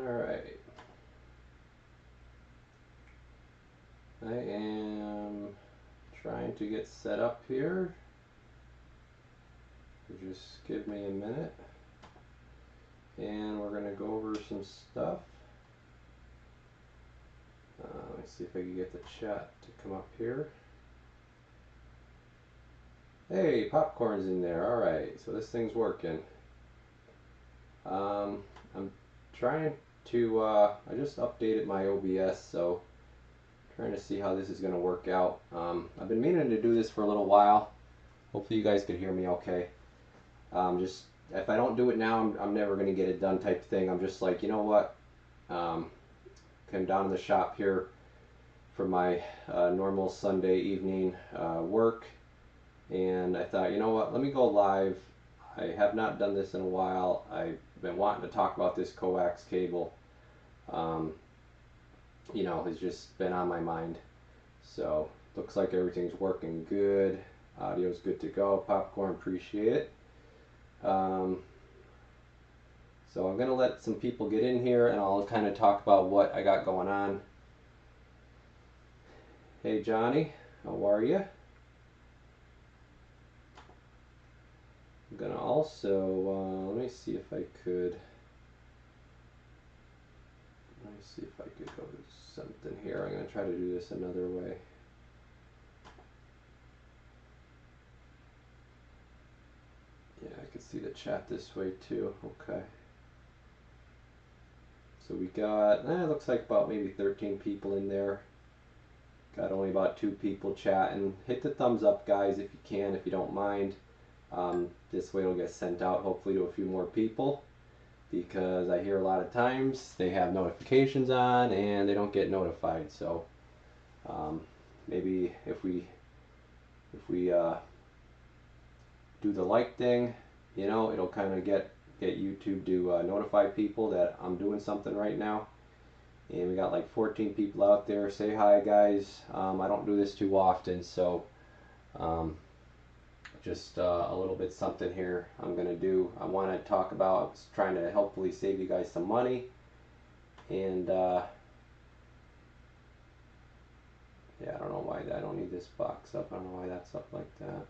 Alright. I am trying to get set up here. Just give me a minute. And we're going to go over some stuff. Let me see if I can get the chat to come up here. Hey, popcorn's in there. Alright, so this thing's working. I'm trying to, I just updated my OBS, so trying to see how this is going to work out. I've been meaning to do this for a little while. Hopefully you guys could hear me okay. Just, if I don't do it now, I'm never going to get it done type thing. I'm just like, you know what? Came down to the shop here for my normal Sunday evening work. And I thought, you know what? Let me go live. I have not done this in a while. I've been wanting to talk about this coax cable. You know, it's just been on my mind. So, looks like everything's working good. Audio's good to go. Popcorn, appreciate it. So I'm going to let some people get in here and I'll kind of talk about what I got going on. Hey Johnny, how are you? I'm going to also, let me see if I could go to something here. I'm going to try to do this another way. Yeah, I can see the chat this way too. Okay. So we got, it looks like about maybe 13 people in there. Got only about 2 people chatting. Hit the thumbs up, guys, if you can, if you don't mind. This way it'll get sent out hopefully to a few more people, because I hear a lot of times they have notifications on and they don't get notified. So maybe if we do the like thing, you know, it'll kind of get YouTube to notify people that I'm doing something right now. And we got like 14 people out there. Say hi, guys. I don't do this too often, so just a little bit something here I'm gonna do. I want to talk about trying to hopefully save you guys some money, and yeah, I don't know why I don't need this box up. I don't know why that's up like that.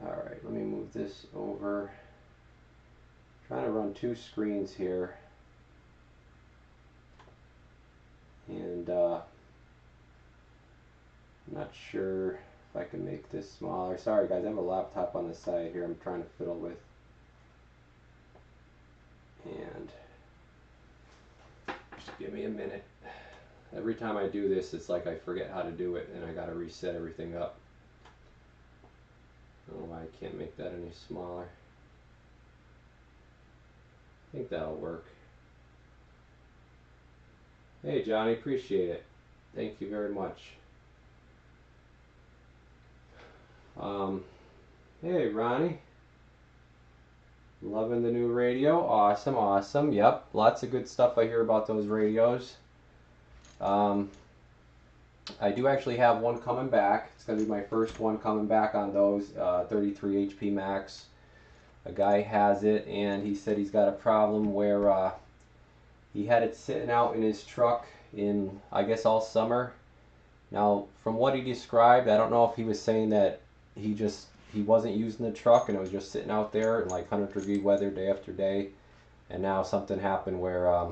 Alright, let me move this over. Trying to run 2 screens here, and I'm not sure if I can make this smaller. Sorry guys, I have a laptop on the side here I'm trying to fiddle with, and just give me a minute. Every time I do this, it's like I forget how to do it and I gotta reset everything up. I don't know why I can't make that any smaller. I think that'll work. Hey Johnny, appreciate it. Thank you very much. Hey Ronnie. Loving the new radio. Awesome, awesome. Yep, lots of good stuff I hear about those radios. I do actually have one coming back. It's going to be my first one coming back on those 33 HP max. A guy has it and he said he's got a problem where he had it sitting out in his truck in, I guess, all summer. Now, from what he described, I don't know if he was saying that he wasn't using the truck and it was just sitting out there in like 100-degree weather day after day, and now something happened where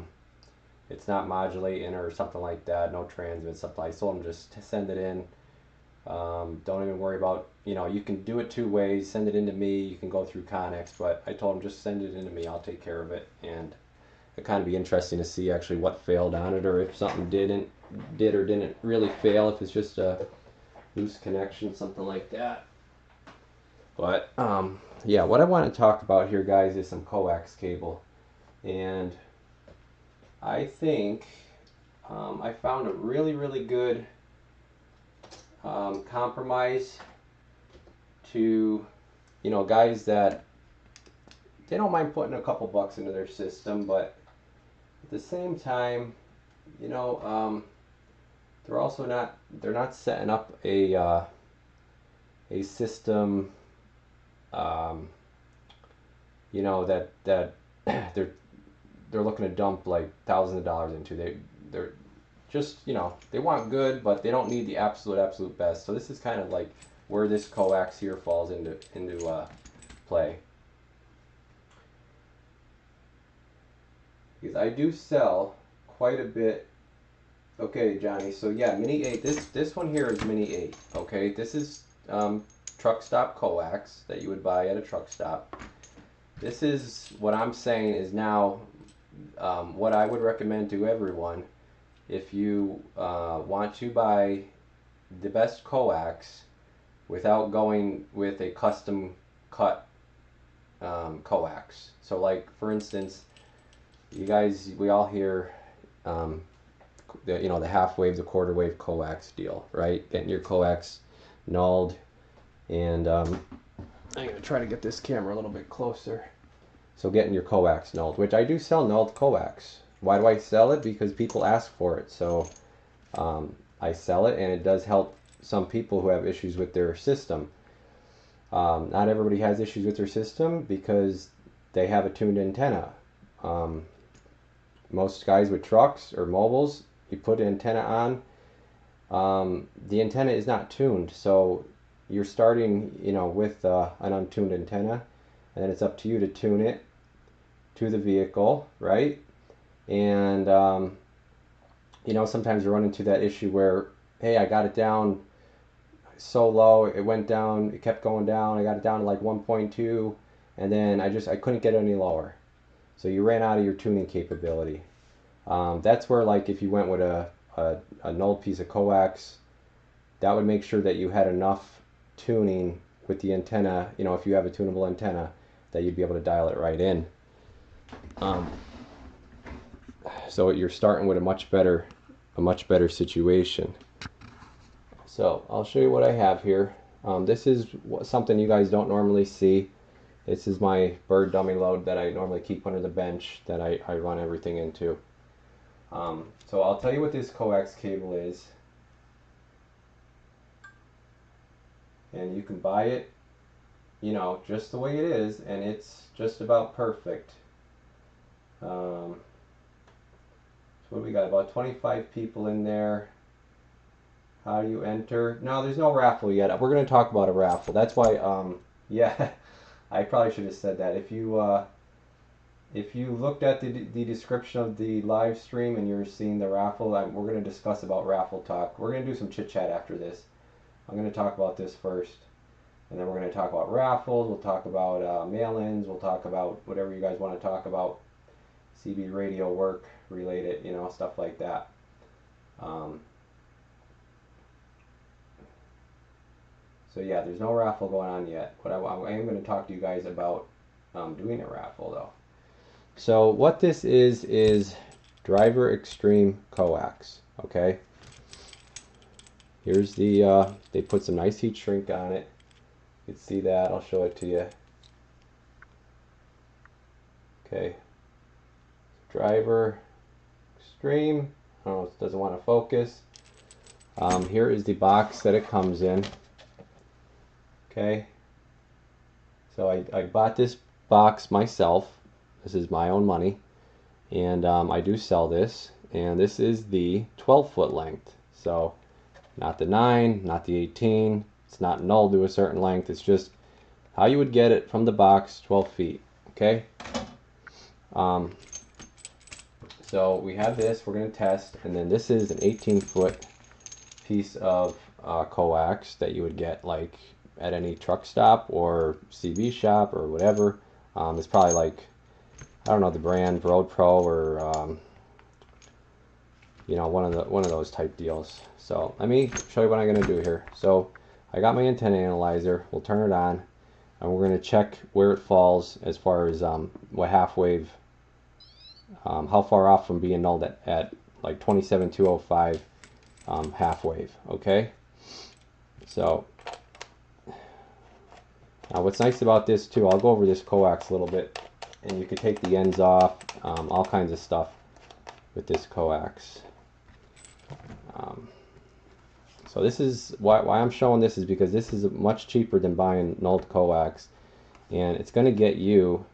it's not modulating or something like that, no transmit, something. I told him just to send it in. Don't even worry about, you know, you can do it 2 ways. Send it in to me, you can go through Coax, but I told him just send it in to me, I'll take care of it. And it'd kind of be interesting to see actually what failed on it, or if something did or didn't really fail, if it's just a loose connection, something like that. But yeah, what I want to talk about here, guys, is some coax cable. And I think I found a really good compromise to, you know, guys that they don't mind putting a couple bucks into their system, but at the same time, you know, they're not setting up a system, you know, that they're they're looking to dump like thousands of dollars into. They're just, you know, they want good, but they don't need the absolute best. So this is kind of like where this coax here falls into play. Because I do sell quite a bit. Okay, Johnny. So yeah, Mini 8. This one here is Mini 8. Okay, this is truck stop coax that you would buy at a truck stop. This is what I'm saying is now what I would recommend to everyone if you want to buy the best coax without going with a custom cut coax. So like for instance, you guys, we all hear the, you know, the half wave, the quarter wave coax deal, right? Getting your coax nulled, and I'm gonna try to get this camera a little bit closer. So getting your coax nulled, which I do sell nulled coax. Why do I sell it? Because people ask for it. So I sell it, and it does help some people who have issues with their system. Not everybody has issues with their system because they have a tuned antenna. Most guys with trucks or mobiles, you put an antenna on, the antenna is not tuned. So you're starting, you know, with an untuned antenna, and then it's up to you to tune it to the vehicle, right? And you know, sometimes you run into that issue where, hey, I got it down so low, it went down, it kept going down, I got it down to like 1.2, and then I couldn't get it any lower. So you ran out of your tuning capability. That's where, like, if you went with a nulled piece of coax, that would make sure that you had enough tuning with the antenna, you know, if you have a tunable antenna, that you'd be able to dial it right in. So you're starting with a much better situation. So I'll show you what I have here. This is something you guys don't normally see. This is my bird dummy load that I normally keep under the bench that I run everything into. So I'll tell you what this coax cable is. And you can buy it, you know, just the way it is, and it's just about perfect. So what do we got? About 25 people in there. How do you enter? No, there's no raffle yet. We're going to talk about a raffle. That's why, yeah, I probably should have said that. If you looked at the description of the live stream and you're seeing the raffle, we're going to discuss about raffle talk. We're going to do some chit chat after this. I'm going to talk about this first, and then we're going to talk about raffles. We'll talk about mail-ins. We'll talk about whatever you guys want to talk about, CB radio work related, you know, stuff like that. So yeah, there's no raffle going on yet, but I am going to talk to you guys about doing a raffle though. So what this is Driver Extreme Coax. Okay. Here's the they put some nice heat shrink on it. You can see that. I'll show it to you. Okay. Driver Extreme. Oh, it doesn't want to focus. Here is the box that it comes in. Okay. So I bought this box myself. This is my own money, and I do sell this, and this is the 12-foot length. So not the 9, not the 18. It's not null to a certain length. It's just how you would get it from the box, 12 feet. Okay. So we have this. We're going to test, and then this is an 18-foot piece of coax that you would get like at any truck stop or CB shop or whatever. It's probably like, I don't know the brand, Road Pro or you know, one of those type deals. So let me show you what I'm going to do here. So I got my antenna analyzer. We'll turn it on, and we're going to check where it falls as far as what half wave, how far off from being nulled at like 27,205 half wave. Okay. So now what's nice about this too, I'll go over this coax a little bit, and you can take the ends off, all kinds of stuff with this coax. So this is why I'm showing this, is because this is much cheaper than buying nulled coax, and it's going to get you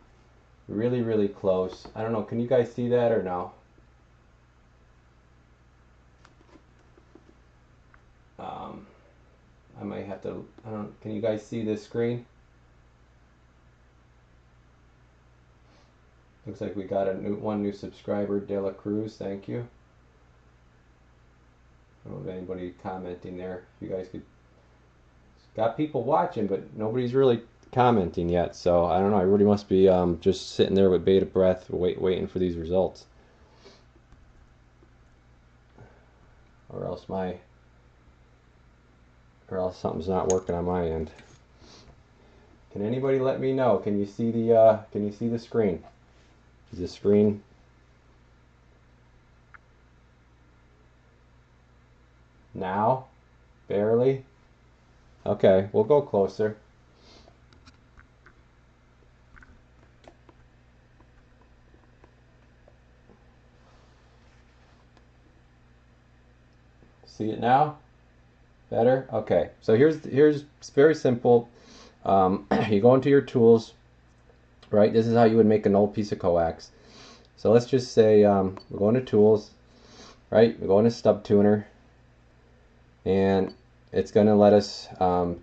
Really, really close. I don't know, can you guys see that or no? I might have to, I don't, can you guys see this screen? Looks like we got one new subscriber, De La Cruz, thank you. I don't know if anybody commenting there. If you guys could, got people watching, but nobody's really commenting yet. So I don't know. Everybody must be just sitting there with bated breath, waiting for these results, or else something's not working on my end. Can anybody let me know? Can you see the screen? Is the screen? Now? Barely? Okay, we'll go closer. See it now? Better? Okay, so here's it's very simple. You go into your tools, right? This is how you would make an old piece of coax. So let's just say we're going to tools, right? We're going to stub tuner, and it's going to let us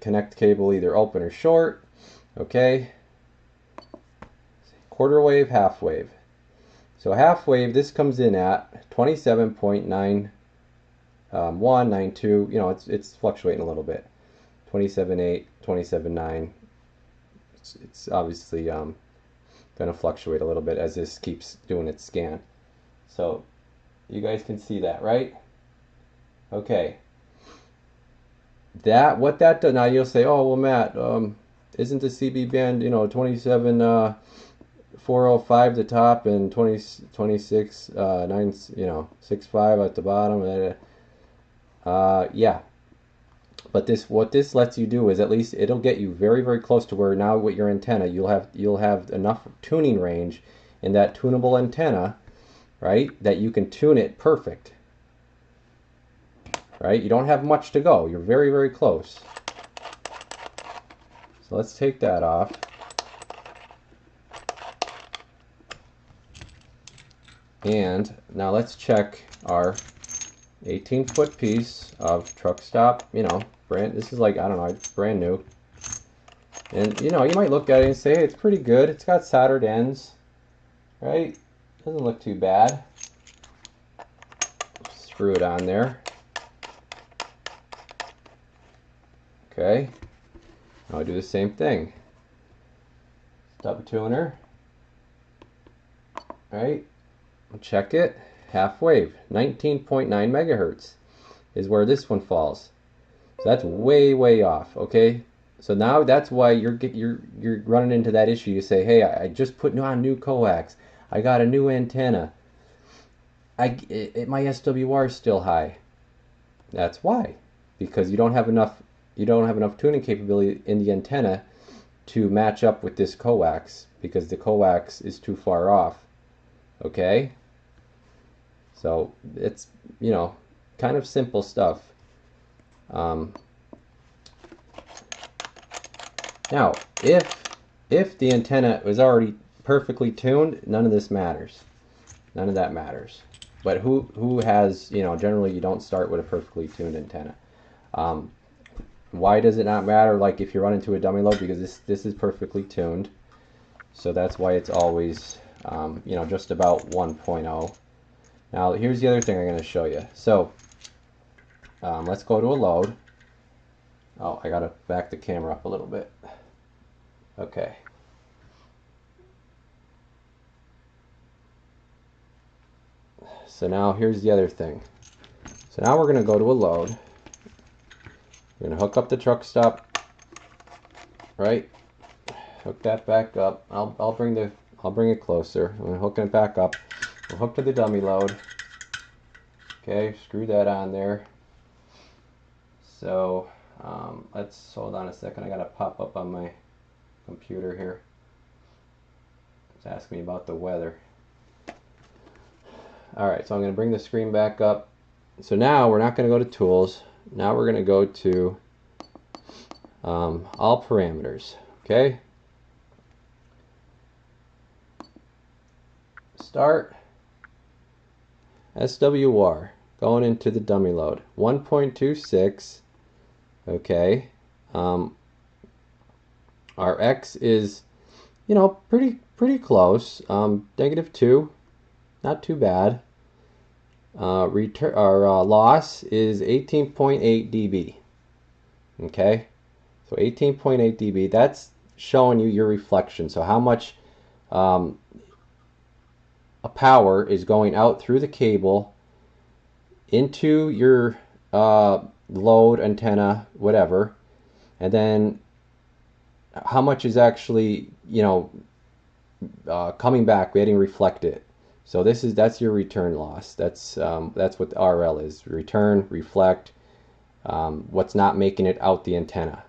connect cable either open or short. Okay, quarter wave, half wave. So half wave, this comes in at 27.9 192, you know, it's fluctuating a little bit. 27.8, 27.9. It's obviously going to fluctuate a little bit as this keeps doing its scan. So you guys can see that, right? Okay. What that does, now you'll say, oh well, Matt, isn't the CB band, you know, 27 405 the top and 26 9, you know, 65 at the bottom. Yeah, but what this lets you do is at least it'll get you very, very close to where now with your antenna you'll have enough tuning range in that tunable antenna, right, that you can tune it perfect, right? You don't have much to go. You're very, very close. So let's take that off. And now let's check our 18-foot piece of truck stop, you know, this is like, I don't know, it's brand new. And you know, you might look at it and say, hey, it's pretty good. It's got soldered ends, right? Doesn't look too bad. Screw it on there. Okay. Now I do the same thing. Stub tuner. Right? Check it. Half wave. 19.9 megahertz is where this one falls. So that's way, way off. Okay. So now that's why you're running into that issue. You say, hey, I just put on new coax. I got a new antenna. My SWR is still high. That's why, because you don't have enough tuning capability in the antenna to match up with this coax, because the coax is too far off. Okay, so it's, you know, kind of simple stuff. Now, if the antenna was already perfectly tuned, none of this matters. None of that matters. But who has, you know, generally you don't start with a perfectly tuned antenna. Why does it not matter? Like if you run into a dummy load, because this is perfectly tuned. So that's why it's always, you know, just about 1.0. Now here's the other thing I'm going to show you. So let's go to a load. Oh, I got to back the camera up a little bit. Okay. So now here's the other thing. So now we're going to go to a load. We're going to hook up the truck stop, right? Hook that back up. I'll bring it closer. I'm going to hook it back up. We'll hook to the dummy load. Okay, screw that on there. So let's hold on a second. I got to pop up on my computer here. It's asking me about the weather. Alright, so I'm going to bring the screen back up. So now we're not going to go to tools. Now we're going to go to all parameters. Okay? Start. SWR going into the dummy load. 1.26. Okay. Our X is, you know, pretty close. -2. Not too bad. Our loss is 18.8 dB. Okay, so 18.8 dB. That's showing you your reflection. So how much a power is going out through the cable into your load antenna, whatever, and then how much is actually, you know, coming back, getting reflected. So that's your return loss. That's what the RL is: return, reflect, what's not making it out the antenna.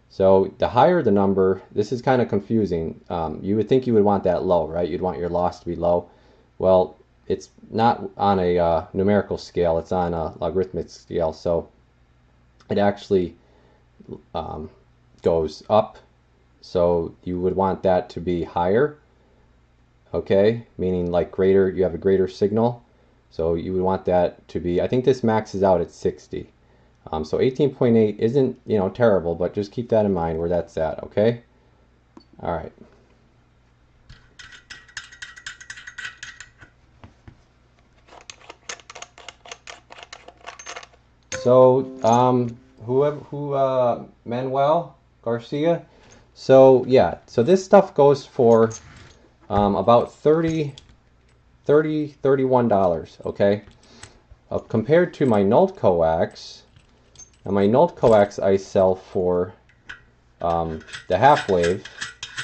So the higher the number, this is kind of confusing. You would think you would want that low, right? You'd want your loss to be low. Well, it's not on a numerical scale. It's on a logarithmic scale. So it actually goes up. So you would want that to be higher. Okay, meaning like greater, you have a greater signal. So you would want that to be, I think this maxes out at 60. So 18.8 isn't, you know, terrible, but just keep that in mind where that's at, okay? All right. So Manuel Garcia. So yeah, so this stuff goes for about $31, okay? Compared to my nulled coax, and my nulled coax I sell for the half wave,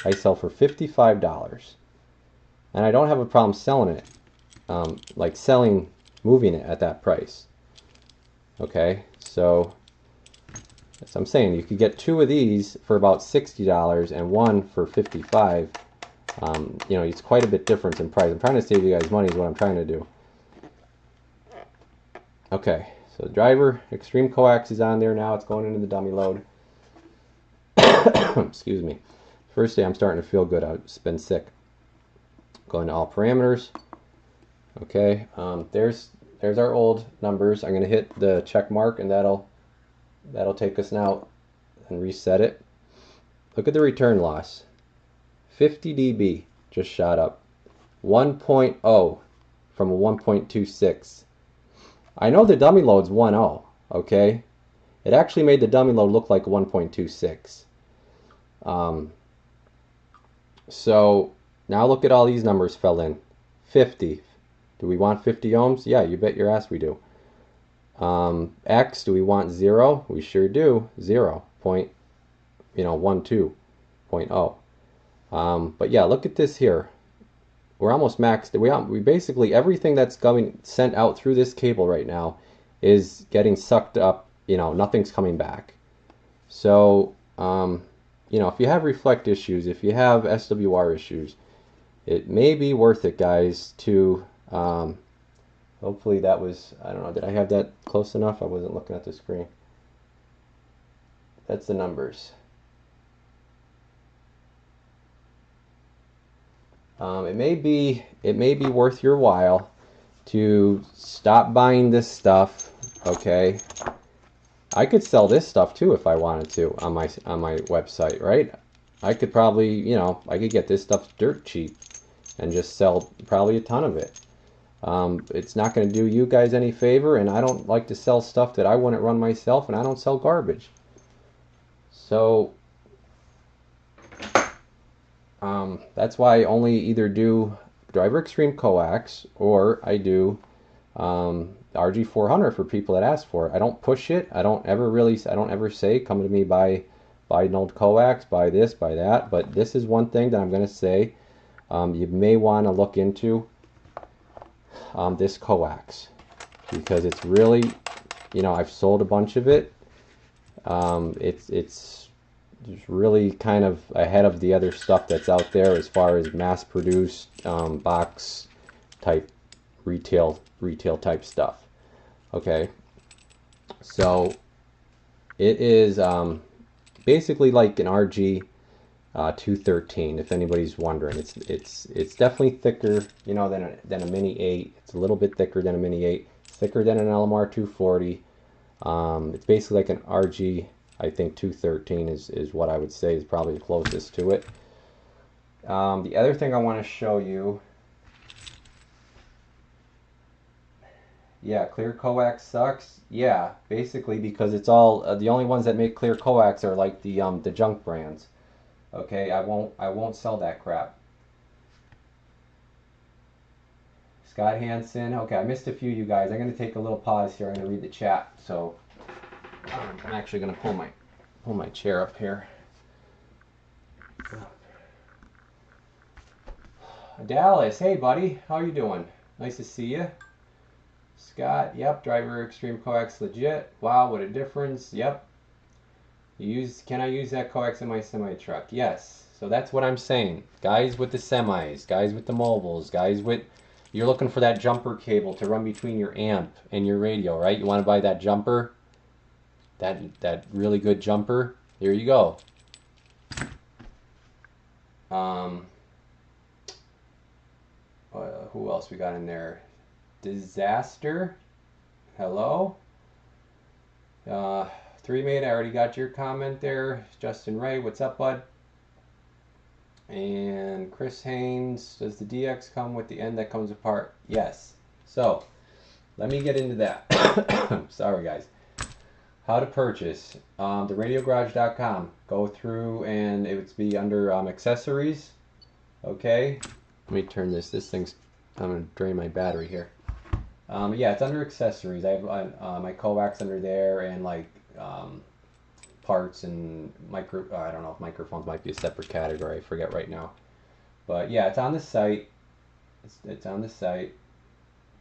I sell for $55, and I don't have a problem selling it, like moving it at that price. Okay, so as I'm saying, you could get 2 of these for about $60 and 1 for $55. You know, it's quite a bit difference in price. I'm trying to save you guys money is what I'm trying to do. Okay, so the driver extreme coax is on there now. It's going into the dummy load. Excuse me. First day I'm starting to feel good. I've been sick. Going to all parameters. Okay, there's our old numbers. I'm going to hit the check mark, and that'll take us now and reset it. Look at the return loss. 50 dB just shot up. 1.0 from a 1.26. I know the dummy load's 1.0, okay? It actually made the dummy load look like 1.26. So now look at all these numbers fell in. 50. Do we want 50 ohms? Yeah, you bet your ass we do. X, do we want 0? We sure do. 0. 12.0. But yeah, look at this here. We're almost maxed. We basically, everything that's sent out through this cable right now is getting sucked up. You know, nothing's coming back. So, you know, if you have reflect issues, if you have SWR issues, it may be worth it, guys, to, hopefully that was, I don't know, did I have that close enough? I wasn't looking at the screen. That's the numbers. It may be worth your while to stop buying this stuff. Okay, I could sell this stuff too if I wanted to on my website, right? I could probably, you know, I could get this stuff dirt cheap and just sell probably a ton of it. It's not going to do you guys any favor, and I don't like to sell stuff that I wouldn't run myself, and I don't sell garbage. So that's why I only either do driver extreme coax or I do RG400 for people that ask for it. I don't push it. I don't ever say come to me buy nulled coax, buy this, buy that. But this is one thing that I'm going to say. You may want to look into this coax because it's really, you know, I've sold a bunch of it. It's really kind of ahead of the other stuff that's out there as far as mass-produced box type retail type stuff. Okay, so it is basically like an RG 213. If anybody's wondering, it's definitely thicker, you know, than a Mini 8. It's a little bit thicker than a Mini 8. It's thicker than an LMR 240. It's basically like an RG. I think 213 is what I would say is probably the closest to it. The other thing I want to show you, yeah, clear coax sucks. Yeah, basically because it's all the only ones that make clear coax are like the junk brands. Okay, I won't sell that crap. Scott Hansen. Okay, I missed a few, you guys. I'm gonna take a little pause here. I'm gonna read the chat. So I'm actually gonna pull my chair up here. Dallas, hey buddy, how you doing? Nice to see you. Scott, yep, driver extreme coax legit. Wow, what a difference. Yep. Can I use that coax in my semi truck? Yes. So that's what I'm saying. Guys with the semis, guys with the mobiles, guys with, you're looking for that jumper cable to run between your amp and your radio, right? You want to buy that jumper? That really good jumper? Here you go. Who else we got in there? Disaster. Hello. 3Mate, I already got your comment there. Justin Ray, what's up, bud? And Chris Haynes, does the DX come with the end that comes apart? Yes. So, let me get into that. Sorry, guys. How to purchase. TheRadioGarage.com. Go through and it would be under accessories. Okay. Let me turn this. This thing's, I'm going to drain my battery here. Yeah, it's under accessories. I have my coax under there and like parts and I don't know if microphones might be a separate category. I forget right now. But yeah, it's on the site. It's on the site.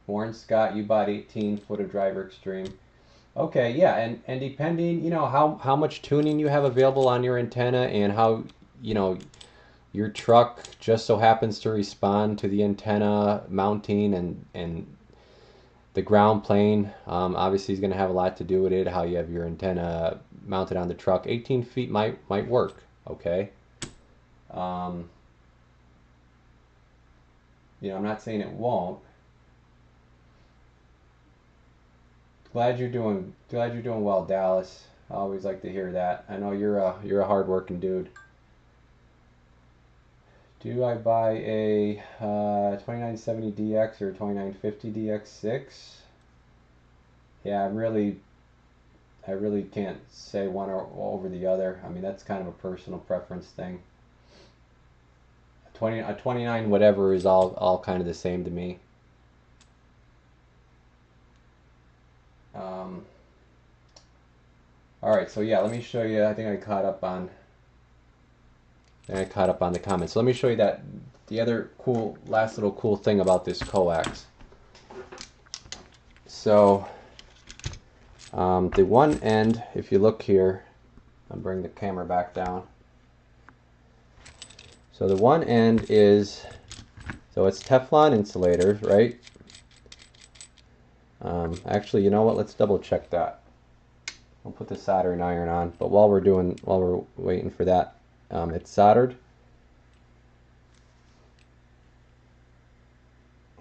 Warren Scott, you bought 18 foot of driver extreme. Okay, yeah, and depending, you know, how much tuning you have available on your antenna and how, you know, your truck just so happens to respond to the antenna mounting and the ground plane, obviously is going to have a lot to do with it, how you have your antenna mounted on the truck. 18 feet might work, okay? You know, I'm not saying it won't. Glad you're doing well, Dallas. I always like to hear that. I know you're a hard-working dude. Do I buy a 2970 DX or 2950 DX6? Yeah, I really can't say one over the other. I mean, that's kind of a personal preference thing. A 29 whatever is all kind of the same to me. All right, so yeah, let me show you. I think I caught up on the comments. So let me show you the other last little cool thing about this coax. So the one end, if you look here, I'll bring the camera back down. So the one end is, so it's Teflon insulator, right? Actually, you know what? Let's double check that. I'll put the soldering iron on, but while we're waiting for that, it's soldered.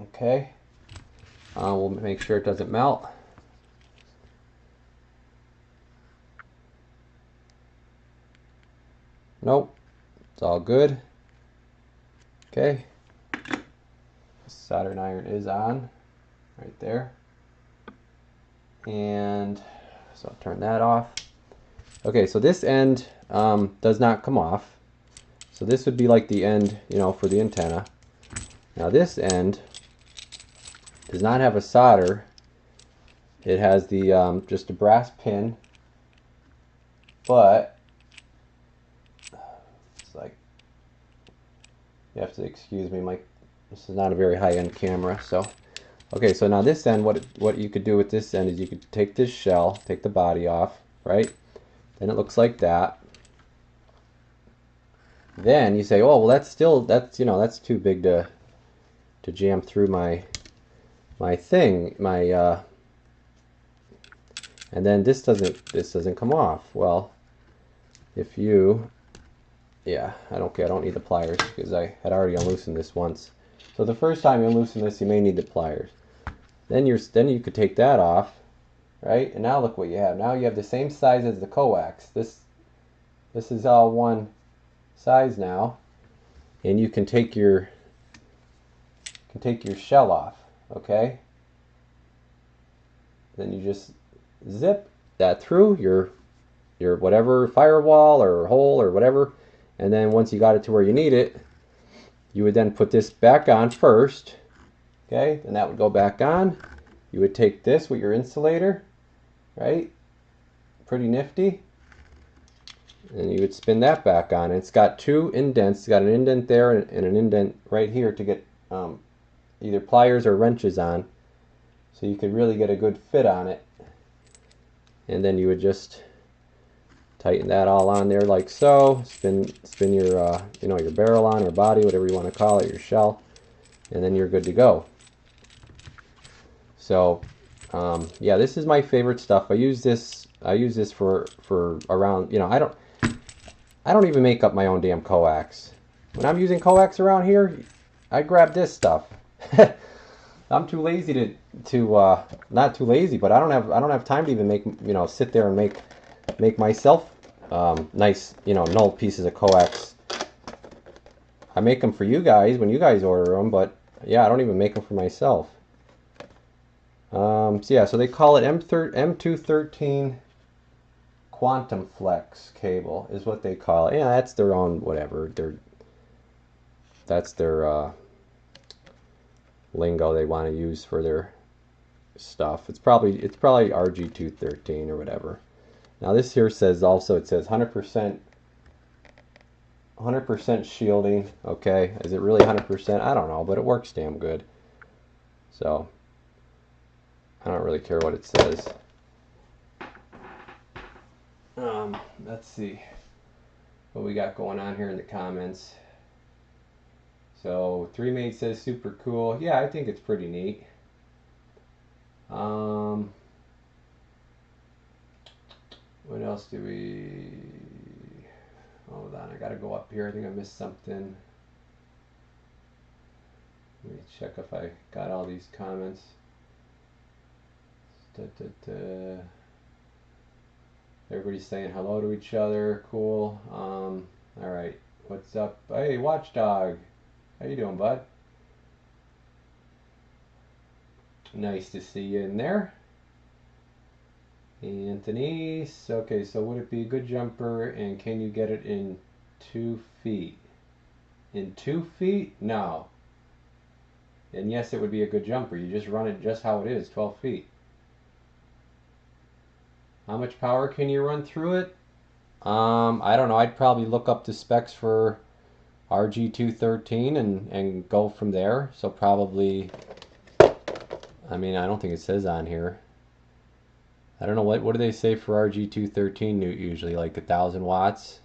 Okay. We'll make sure it doesn't melt. Nope. It's all good. Okay. Soldering iron is on right there. And so I'll turn that off. Okay, so this end does not come off. So this would be like the end, you know, for the antenna. Now this end does not have a solder. It has the just a brass pin, but it's like, you have to excuse me, this is not a very high-end camera, so. Okay, so now this end, what you could do with this end is you could take this shell, take the body off, right? Then it looks like that. Then you say, oh, well, that's too big to jam through my thing, and then this doesn't come off. Well, if you yeah, I don't care. I don't need the pliers because I had already unloosened this once. So the first time you unloosen this, you may need the pliers. Then you could take that off, right? And now look what you have. Now you have the same size as the coax. This is all one size now, and you can take your shell off. Okay. Then you just zip that through your whatever firewall or hole or whatever, and then once you got it to where you need it, you would then put this back on first. Okay, and that would go back on. You would take this with your insulator, right? Pretty nifty. And you would spin that back on. It's got two indents. It's got an indent there and an indent right here to get either pliers or wrenches on. So you could really get a good fit on it. And then you would just tighten that all on there like so. Spin your your barrel on or body, whatever you want to call it, your shell, and then you're good to go. So yeah, this is my favorite stuff. I use this for around, I don't even make up my own damn coax. When I'm using coax around here, I grab this stuff. I'm too lazy to not too lazy, but I don't have time to even make, sit there and make myself nice, null pieces of coax. I make them for you guys when you guys order them, but yeah, I don't even make them for myself. So yeah, so they call it M213 Quantum Flex cable is what they call it. Yeah, that's their own whatever. That's their lingo they want to use for their stuff. It's probably RG213 or whatever. Now this here says also, it says 100% shielding. Okay, is it really 100%? I don't know, but it works damn good. So I don't really care what it says. Let's see what we got going on here in the comments. So 3Mate says super cool. Yeah, I think it's pretty neat. What else do we... Hold on, I gotta go up here. I think I missed something. Let me check if I got all these comments. Everybody's saying hello to each other. Cool. All right. What's up? Hey, Watchdog. How you doing, bud? Nice to see you in there. Anthony. Okay, so would it be a good jumper, and can you get it in 2 feet? In 2 feet? No. And yes, it would be a good jumper. You just run it just how it is, 12 feet. How much power can you run through it? I don't know. I'd probably look up the specs for RG213 and go from there. So probably, I mean, I don't think it says on here. I don't know, what do they say for RG213 usually, like 1,000 watts?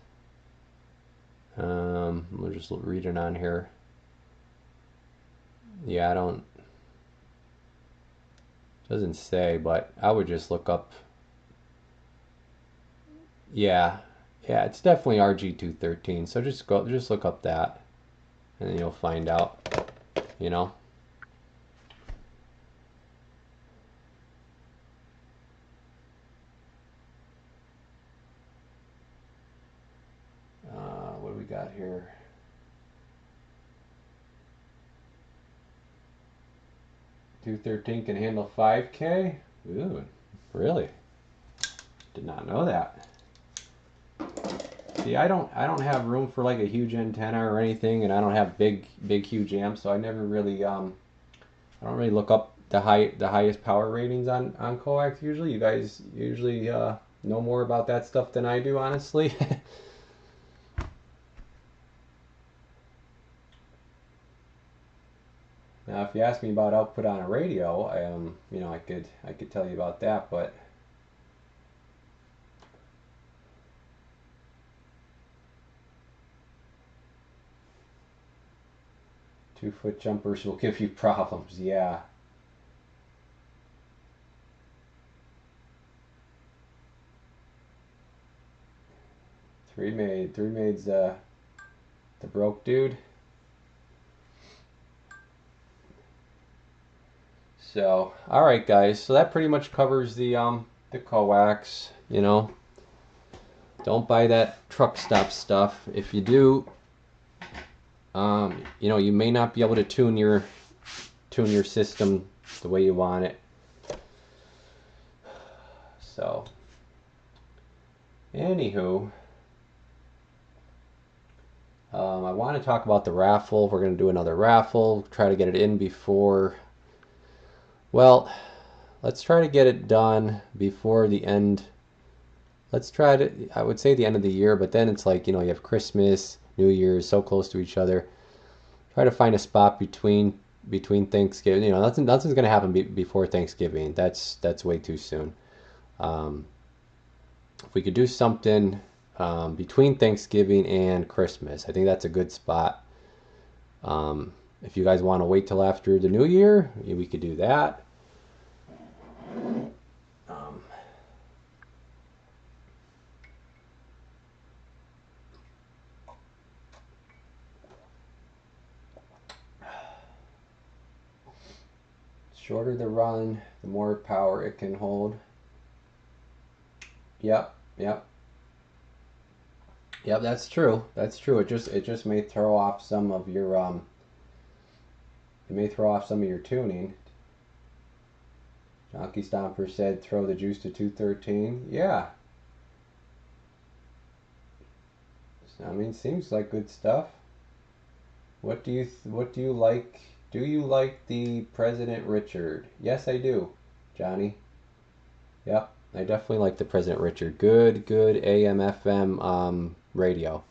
We'll just read it on here. Yeah, doesn't say, but I would just look up. Yeah, it's definitely RG213. So just look up that, and then you'll find out. What do we got here? $213 can handle 5K. Ooh, really? Did not know that. See, I don't have room for like a huge antenna or anything, and I don't have big huge amps, so I never really I don't really look up the highest power ratings on coax usually. You guys usually know more about that stuff than I do, honestly. Now, if you ask me about output on a radio, I could tell you about that, but 2-foot jumpers will give you problems. Yeah. Three Maid's the broke dude. So, alright guys, so that pretty much covers the coax, you know. Don't buy that truck stop stuff. If you do, you know, you may not be able to tune your system the way you want it. So, anywho, I want to talk about the raffle. We're going to do another raffle, try to get it in before, well, let's try to get it done before the end. Let's try to, I would say the end of the year, but then it's like, you know, you have Christmas, New Year's, so close to each other. Try to find a spot between Thanksgiving. You know, nothing's going to happen before Thanksgiving. That's way too soon. If we could do something between Thanksgiving and Christmas, I think that's a good spot. If you guys want to wait till after the New Year, we could do that. Shorter the run, the more power it can hold. Yep, that's true. That's true. It just may throw off some of your it may throw off some of your tuning. Jockey Stomper said throw the juice to 213. Yeah. I mean, seems like good stuff. What do you like? Do you like the President Richard? Yes, I do, Johnny. Yep, I definitely like the President Richard. Good AM FM radio.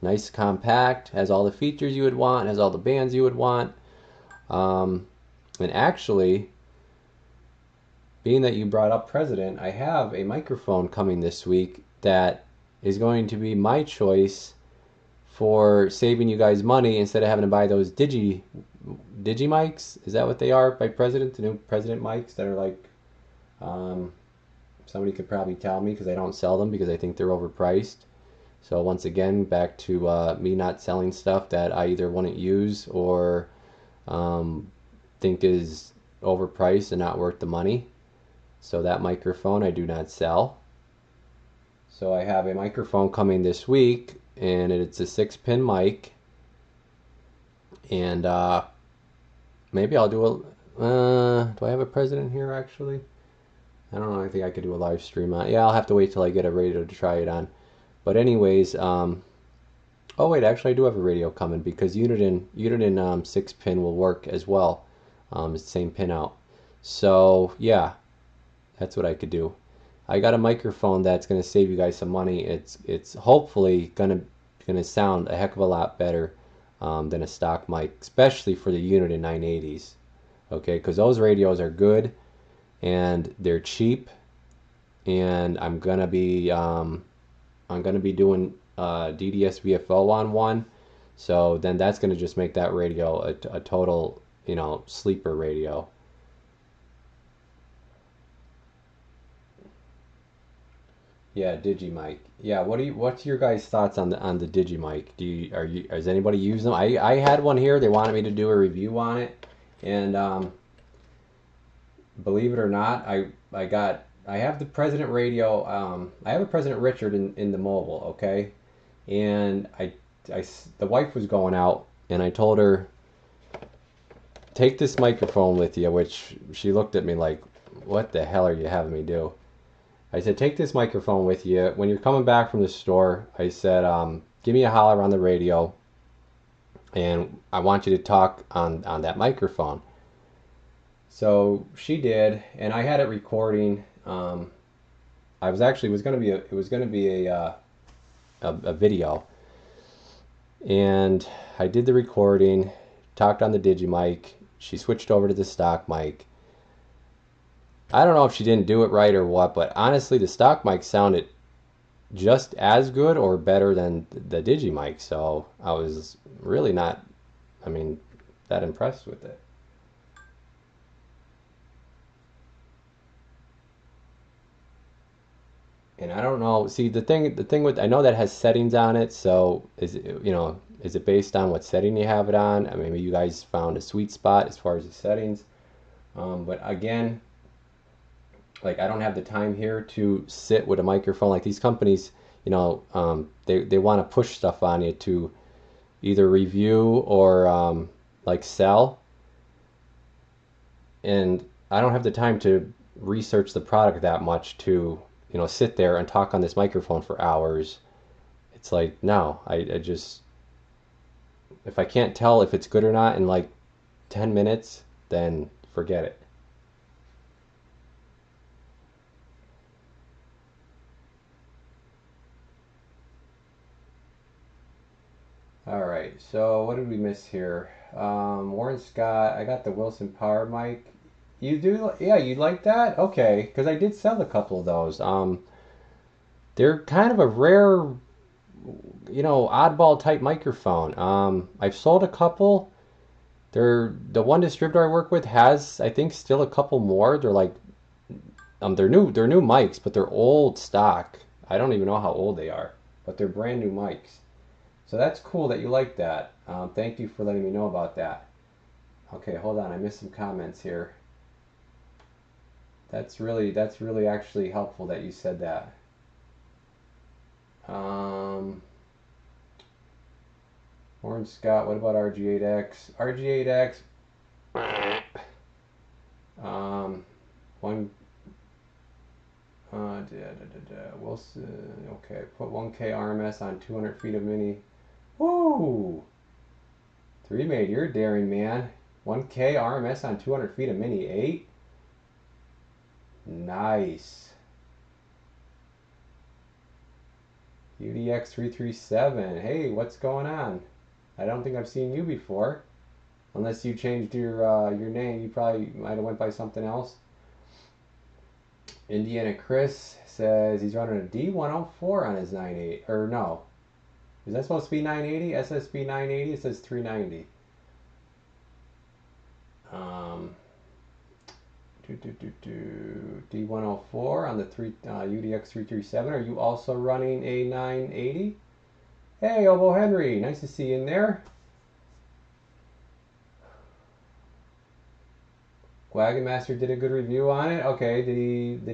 Nice, compact, has all the features you would want, has all the bands you would want. And actually, being that you brought up President, I have a microphone coming this week that is going to be my choice for saving you guys money instead of having to buy those digi mics. Is that what they are by President? The new President mics that are like, somebody could probably tell me because I don't sell them because I think they're overpriced. So once again, back to me not selling stuff that I either wouldn't use or think is overpriced and not worth the money. So that microphone I do not sell. So I have a microphone coming this week, and it's a 6-pin mic. And maybe I'll do a. Do I have a President here actually? I don't know. I think I could do a live stream on. Yeah, I'll have to wait till I get a radio to try it on. But anyways, oh wait, actually I do have a radio coming because Uniden 6-pin will work as well. It's the same pin out. So yeah, that's what I could do. I got a microphone that's gonna save you guys some money. It's hopefully gonna sound a heck of a lot better than a stock mic, especially for the Uniden 980s. Okay, because those radios are good and they're cheap, and I'm gonna be doing DDS VFO on one, so then that's gonna just make that radio a total, you know, sleeper radio. Yeah, Digimic. Yeah, what's your guys' thoughts on the Digimic? Does anybody use them? I had one here. They wanted me to do a review on it, and believe it or not, I have the President radio. I have a President Richard in the mobile, okay, and the wife was going out, and I told her, take this microphone with you, which she looked at me like, what the hell are you having me do? I said, take this microphone with you. When you're coming back from the store, I said, give me a holler on the radio, and I want you to talk on that microphone. So she did, and I had it recording. I was actually, it was gonna be a video, and I did the recording, talked on the Digimic. She switched over to the stock mic. I don't know if she didn't do it right or what, but honestly, the stock mic sounded just as good or better than the Digimic, so I was really not, I mean, that impressed with it. And I don't know, see, the thing with, I know that has settings on it, so is Is it based on what setting you have it on? I mean, maybe you guys found a sweet spot as far as the settings. But again, like I don't have the time here to sit with a microphone. Like these companies, you know, they want to push stuff on you to either review or like sell. And I don't have the time to research the product that much to, you know, sit there and talk on this microphone for hours. It's like, no, I just, if I can't tell if it's good or not in like 10 minutes, then forget it. All right, so what did we miss here? Warren Scott, I got the Wilson Power mic. You do? Yeah, you like that? Okay, because I did sell a couple of those. They're kind of a rare, you know, oddball type microphone. I've sold a couple. The one distributor I work with has, I think, still a couple more. They're like, they're new mics, but they're old stock. I don't even know how old they are, but they're brand new mics. So that's cool that you like that. Thank you for letting me know about that. Okay, hold on, I missed some comments here. That's really actually helpful that you said that. Warren Scott, what about RG8X? RG8X, one, Wilson, okay, put 1K RMS on 200 feet of mini. Woo! 3-Made, you're daring, man. 1K RMS on 200 feet of mini 8? Nice. UDX 337. Hey, what's going on? I don't think I've seen you before. Unless you changed your name, you probably might have went by something else. Indiana Chris says he's running a D104 on his 980. Or no. Is that supposed to be 980? SSB 980? It says 390. D104 on the UDX 337. Are you also running a 980? Hey, Obo Henry, nice to see you in there. Wagon Master did a good review on it. Okay, did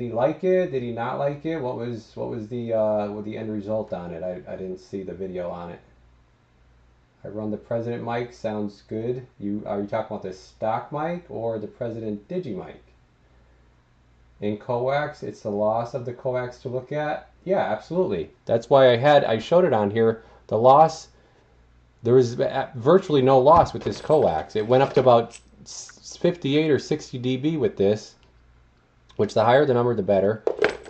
he like it? Did he not like it? What was the end result on it? I didn't see the video on it. I run the President mic. Sounds good. Are you talking about the stock mic or the President Digi mic? In Coax, it's the loss of the Coax to look at. Yeah, absolutely. That's why I showed it on here. The loss, there was virtually no loss with this Coax. It went up to about 58 or 60 dB with this, which the higher the number, the better.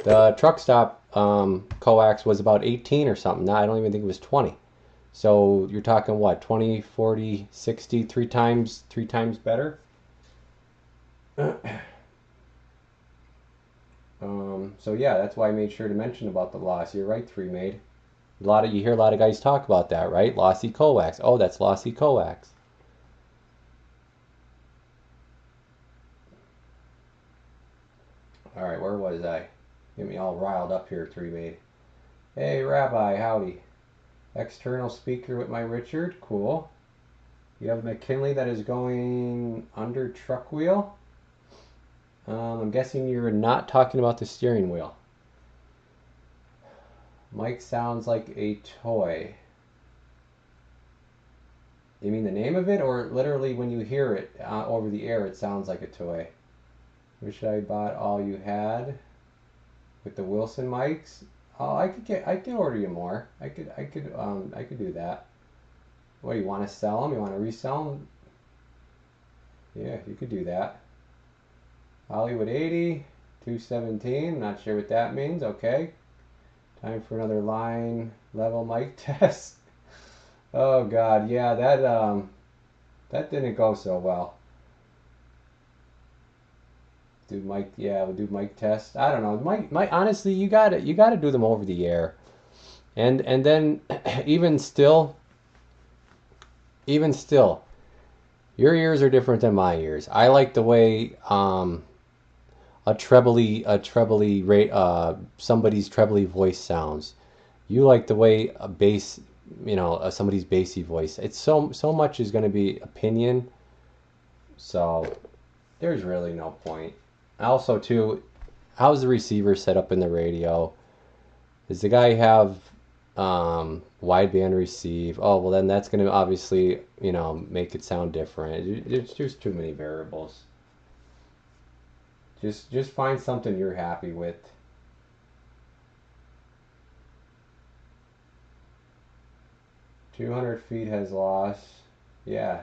The truck stop Coax was about 18 or something. Now I don't even think it was 20. So you're talking what, 20, 40, 60, three times better. So yeah, that's why I made sure to mention about the loss. You're right, 3-Made. You hear a lot of guys talk about that, right? Lossy Coax. Oh, that's lossy Coax. All right, where was I? Get me all riled up here, 3-Made. Hey, Rabbi, howdy. External speaker with my Richard, cool. You have a McKinley that is going under truck wheel. I'm guessing you're not talking about the steering wheel. Mic sounds like a toy. You mean the name of it, or literally when you hear it over the air, it sounds like a toy? Wish I bought all you had with the Wilson mics. Oh, I could order you more. I could do that. What, you want to sell them? You want to resell them? Yeah, you could do that. Hollywood 80, 217. Not sure what that means. Okay. Time for another line level mic test. Oh God, yeah, that didn't go so well. We'll do mic tests. I don't know. Mic honestly, you gotta do them over the air. And then even still, your ears are different than my ears. I like the way somebody's trebly voice sounds. You like the way a bass you know, somebody's bassy voice. It's so much is going to be opinion. So there's really no point. Also, too, how's the receiver set up in the radio? Does the guy have wideband receive? Oh, well, then that's going to obviously, you know, make it sound different. There's just too many variables. Just find something you're happy with. "200 feet has lost." Yeah.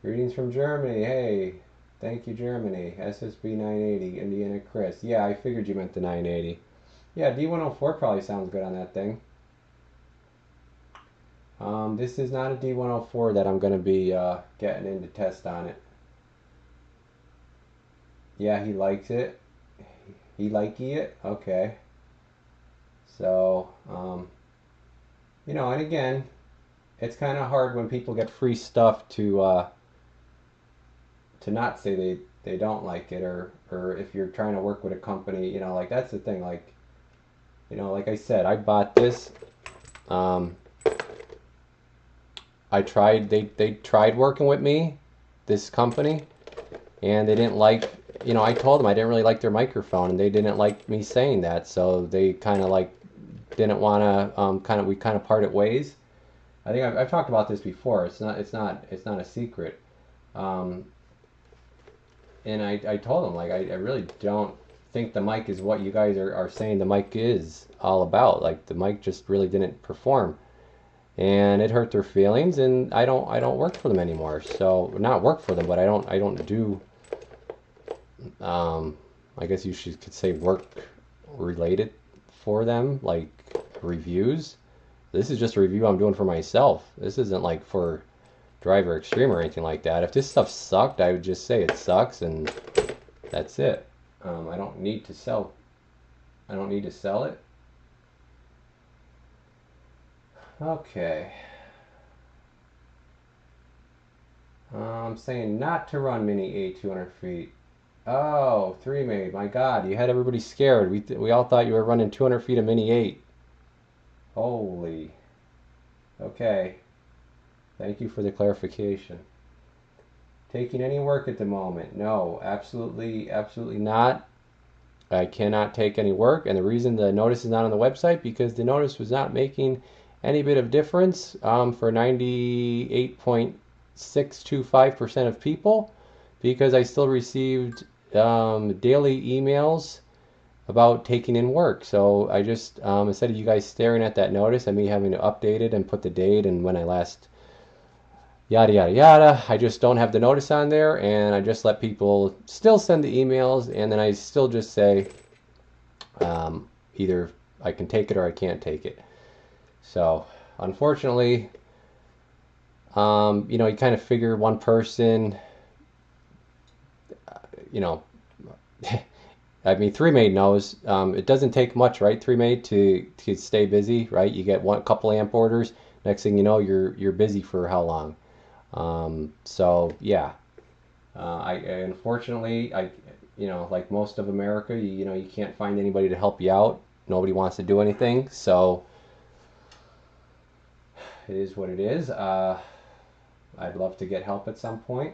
Greetings from Germany. Hey, thank you, Germany. SSB 980, Indiana Chris. Yeah, I figured you meant the 980. Yeah, D104 probably sounds good on that thing. This is not a D104 that I'm going to be getting into test on it. Yeah, he likes it. He likey it? Okay. So, you know, and again, it's kind of hard when people get free stuff to not say they don't like it, or if you're trying to work with a company, you know, like that's the thing. Like, you know, like I said, I bought this. I tried. They tried working with me, this company, and they didn't like. You know, I told them I didn't really like their microphone, and they didn't like me saying that, so they kind of like didn't want to. We kind of parted ways. I think I've talked about this before. It's not a secret. Um, and I told them like I really don't think the mic is what you guys are saying the mic is all about. Like the mic just really didn't perform, and it hurt their feelings. And I don't work for them anymore. So not work for them, but I don't do. I guess you could say work related for them, like reviews. This is just a review I'm doing for myself. This isn't like for Driver Extreme or anything like that. If this stuff sucked, I would just say it sucks and that's it. I don't need to sell. I don't need to sell it. Okay. I'm saying not to run Mini 8 200 feet. Oh, 3 made. My God, you had everybody scared. We all thought you were running 200 feet of Mini 8. Holy. Okay. Thank you for the clarification. Taking any work at the moment? No, absolutely not. I cannot take any work, and the reason the notice is not on the website because the notice was not making any bit of difference for 98.625% of people, because I still received daily emails about taking in work. So I just instead of you guys staring at that notice and me having to update it and put the date and when I last yada yada yada, I just don't have the notice on there, and I just let people still send the emails, and then I still just say either I can take it or I can't take it. So unfortunately, you know, you kind of figure one person, you know, I mean, 3 made knows it doesn't take much, right? 3 made to stay busy, right? You get one couple amp orders, next thing you know, you're busy for how long? So yeah, I unfortunately you know, like most of America, you know, you can't find anybody to help you out. Nobody wants to do anything, so it is what it is. I'd love to get help at some point.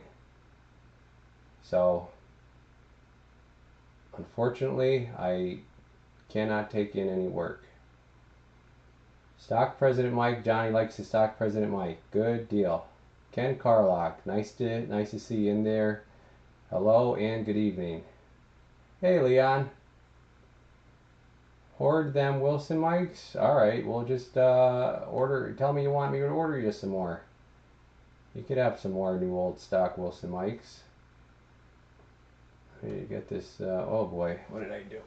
So unfortunately, I cannot take in any work. Stock President Mike, Johnny likes the Stock President Mike. Good deal. Ken Carlock, nice to see you in there. Hello and good evening. Hey Leon. Hoard them Wilson mics? Alright, we'll just order. Tell me you want me to order you some more. You could have some more new old stock Wilson mics. I need to get this. Oh boy, what did I do?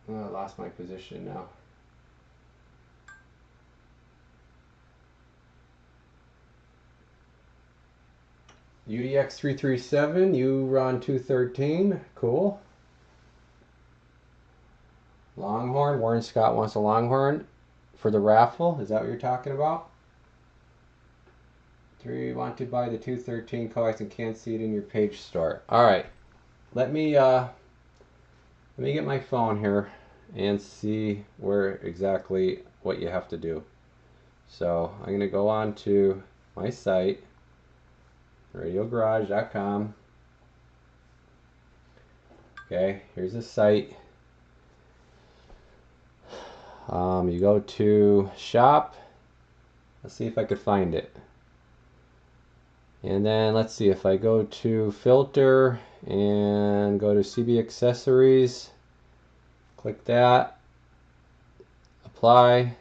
Oh, I lost my position now. UDX 337, you run 213. Cool. Longhorn. Warren Scott wants a Longhorn for the raffle. Is that what you're talking about? 3 want to buy the 213 Coax and can't see it in your page store. All right. Let me get my phone here and see where exactly what you have to do. So I'm going to go on to my site, radiogarage.com. Okay, here's the site. You go to shop. Let's see if I could find it. And then let's see if I go to filter and go to CB accessories, click that, apply.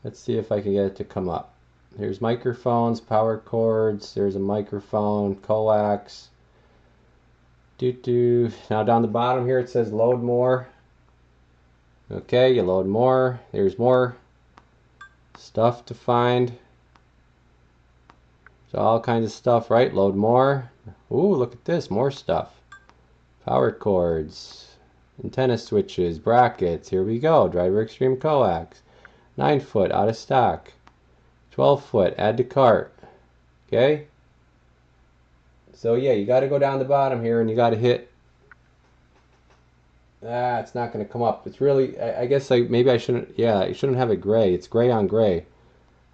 Let's see if I can get it to come up. Here's microphones, power cords, there's a microphone, coax. Now down the bottom here it says load more. Okay, you load more. There's more stuff to find. So all kinds of stuff, right? Load more. Ooh, look at this, more stuff. Power cords, antenna switches, brackets. Here we go. Driver Extreme coax. 9-foot out of stock. 12-foot add to cart. Okay. So yeah, you got to go down the bottom here and you got to hit. It's not going to come up. It's really. I guess maybe I shouldn't. Yeah, I shouldn't have it gray. It's gray on gray.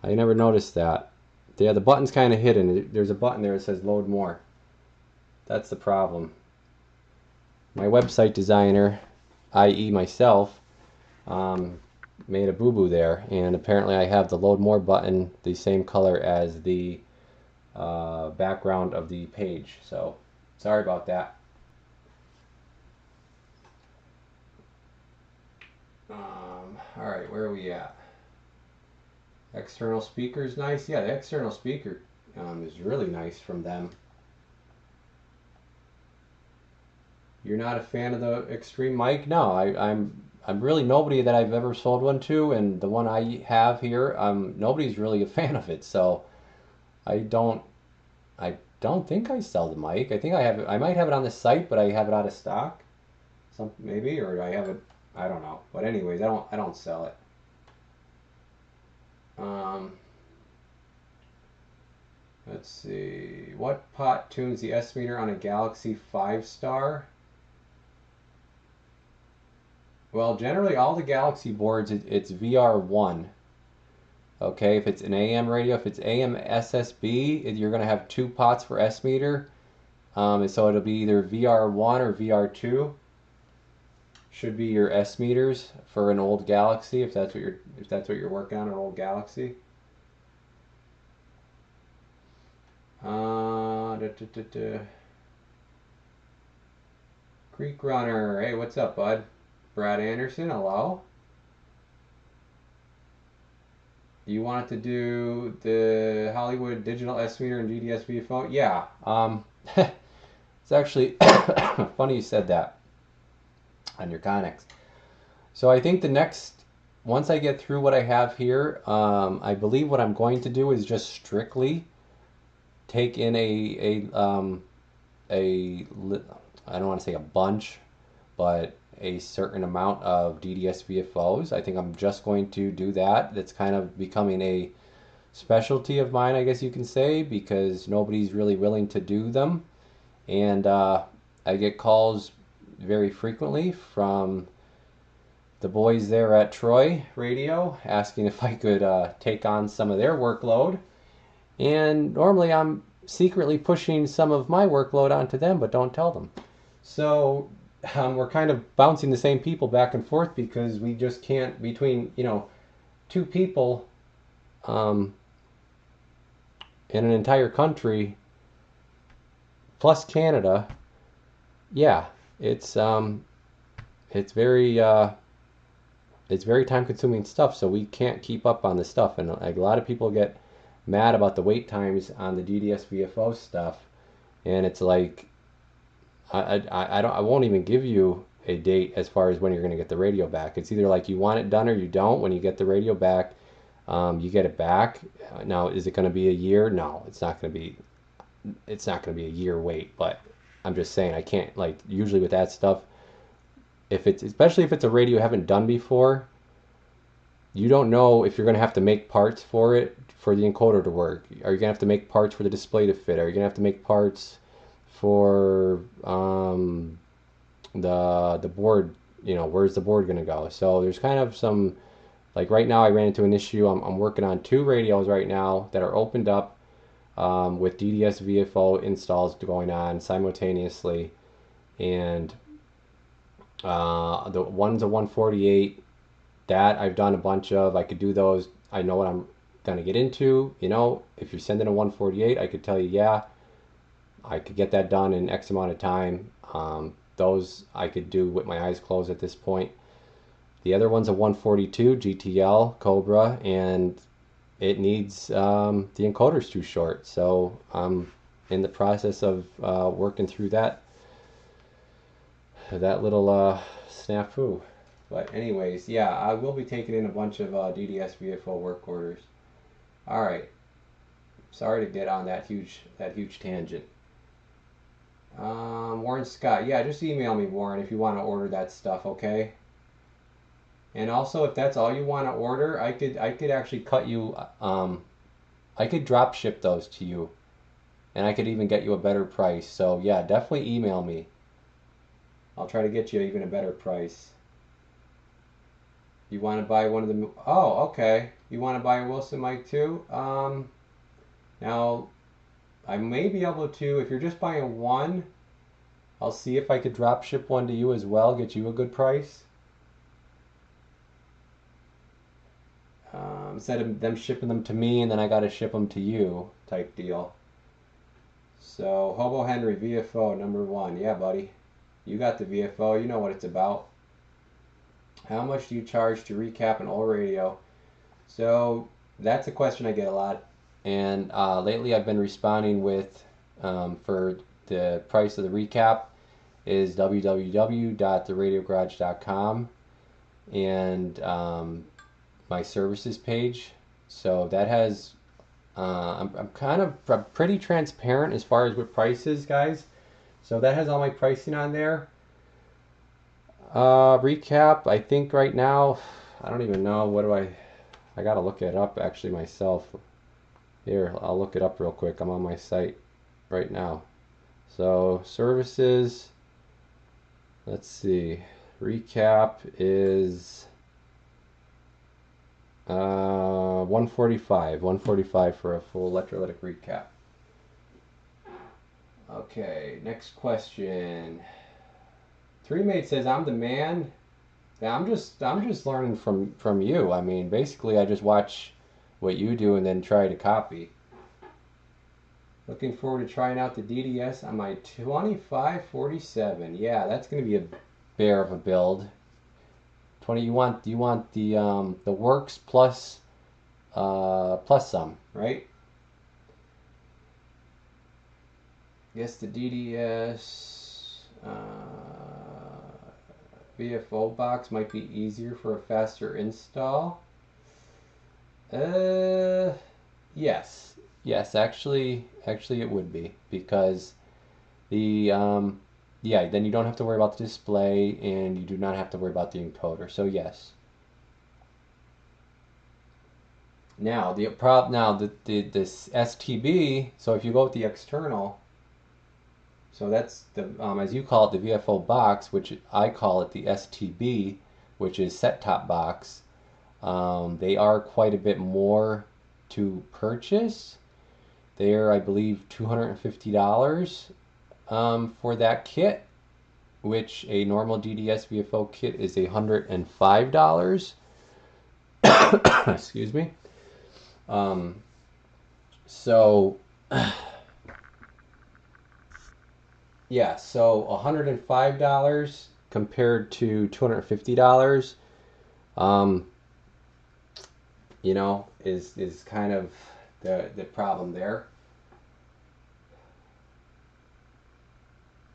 I never noticed that. Yeah, the button's kind of hidden. There's a button there that says load more. That's the problem. My website designer, i.e. myself, made a boo-boo there, and apparently I have the load more button the same color as the background of the page. So sorry about that. Alright, where are we at? External speakers, nice. Yeah, the external speaker is really nice from them. You're not a fan of the Extreme mic? No, I'm really nobody that I've ever sold one to, and the one I have here, nobody's really a fan of it. So I don't think I sell the mic. I think I might have it on the site, but I have it out of stock. Maybe, or I have it. I don't know. But anyways, I don't sell it. Let's see. What pot tunes the S meter on a Galaxy 5-star? Well, generally all the Galaxy boards, it's VR1. Okay, if it's an AM radio, if it's AM SSB, you're going to have 2 pots for S meter. So it'll be either VR1 or VR2. Should be your S meters for an old Galaxy, if that's what you're working on, an old Galaxy. Creek Runner, hey, what's up, bud? Brad Anderson, hello. You wanted to do the Hollywood Digital S meter and DDS VFO? Yeah. It's actually funny you said that on your Conex. So I think once I get through what I have here, I believe what I'm going to do is just strictly take in I don't want to say a bunch, but a certain amount of DDS VFOs. I think I'm just going to do that. That's kind of becoming a specialty of mine, I guess you can say, because nobody's really willing to do them. And I get calls very frequently from the boys there at Troy Radio asking if I could take on some of their workload. And normally I'm secretly pushing some of my workload onto them, but don't tell them. So we're kind of bouncing the same people back and forth because we just can't, between 2 people in an entire country plus Canada. Yeah, it's very time consuming stuff, so we can't keep up on the stuff, and a lot of people get mad about the wait times on the DDS VFO stuff, and it's like I won't even give you a date as far as when you're going to get the radio back. It's either like you want it done or you don't. When you get the radio back, you get it back. Now, is it going to be a year? No, it's not going to be. It's not going to be a year wait. But I'm just saying, I can't, like, usually with that stuff, especially if it's a radio you haven't done before, you don't know if you're going to have to make parts for it, for the encoder to work. Are you going to have to make parts for the display to fit? Are you going to have to make parts for the board you know, where's the board going to go? So there's kind of some, like right now I ran into an issue. I'm working on 2 radios right now that are opened up with DDS VFO installs going on simultaneously. And the one's a 148 that I've done a bunch of. I could do those. I know what I'm going to get into. You know, if you're sending a 148, I could tell you, yeah, I could get that done in X amount of time. Those I could do with my eyes closed at this point. The other one's a 142 GTL Cobra, and it needs the encoder's too short. So I'm in the process of working through that little snafu. But anyways, yeah, I will be taking in a bunch of DDS VFO work orders. All right. Sorry to get on that huge tangent. Warren Scott, yeah, just email me, Warren, if you want to order that stuff, okay? And also, if that's all you want to order, I could actually cut you. I could drop ship those to you, and I could even get you a better price. So yeah, definitely email me. I'll try to get you even a better price. You want to buy one of the? Oh, okay. You want to buy a Wilson mic too? Now, I may be able to, if you're just buying one, I'll see if I could drop ship one to you as well, get you a good price. Instead of them shipping them to me and then I got to ship them to you type deal. So, Hobo Henry, VFO, number 1. Yeah, buddy. You got the VFO. You know what it's about. How much do you charge to recap an old radio? So, that's a question I get a lot. And lately I've been responding with, for the price of the recap is www.theradiograge.com and my services page. So that has, I'm pretty transparent as far as what prices, guys. So that has all my pricing on there. Recap, I think right now, I don't even know, I gotta look it up actually myself. Here, I'll look it up real quick. I'm on my site right now. So services, let's see, recap is 145 for a full electrolytic recap. Okay, next question. Three Mate says, I'm the man. Yeah, I'm just learning from you. I mean, basically I just watch what you do and then try to copy. Looking forward to trying out the DDS on my 2547. Yeah, that's going to be a bear of a build. 20. You want the works plus some, right? Yes, the DDS VFO box might be easier for a faster install. Yes, actually it would be, because the yeah, then you don't have to worry about the display and you do not have to worry about the encoder. So yes. Now this STB. So if you go with the external, so that's the as you call it, the VFO box, which I call it the STB, which is set top box. They are quite a bit more to purchase. They're, I believe, $250 for that kit, which a normal DDS VFO kit is $105. Excuse me. So yeah, so $105 compared to $250, you know, is kind of the problem there.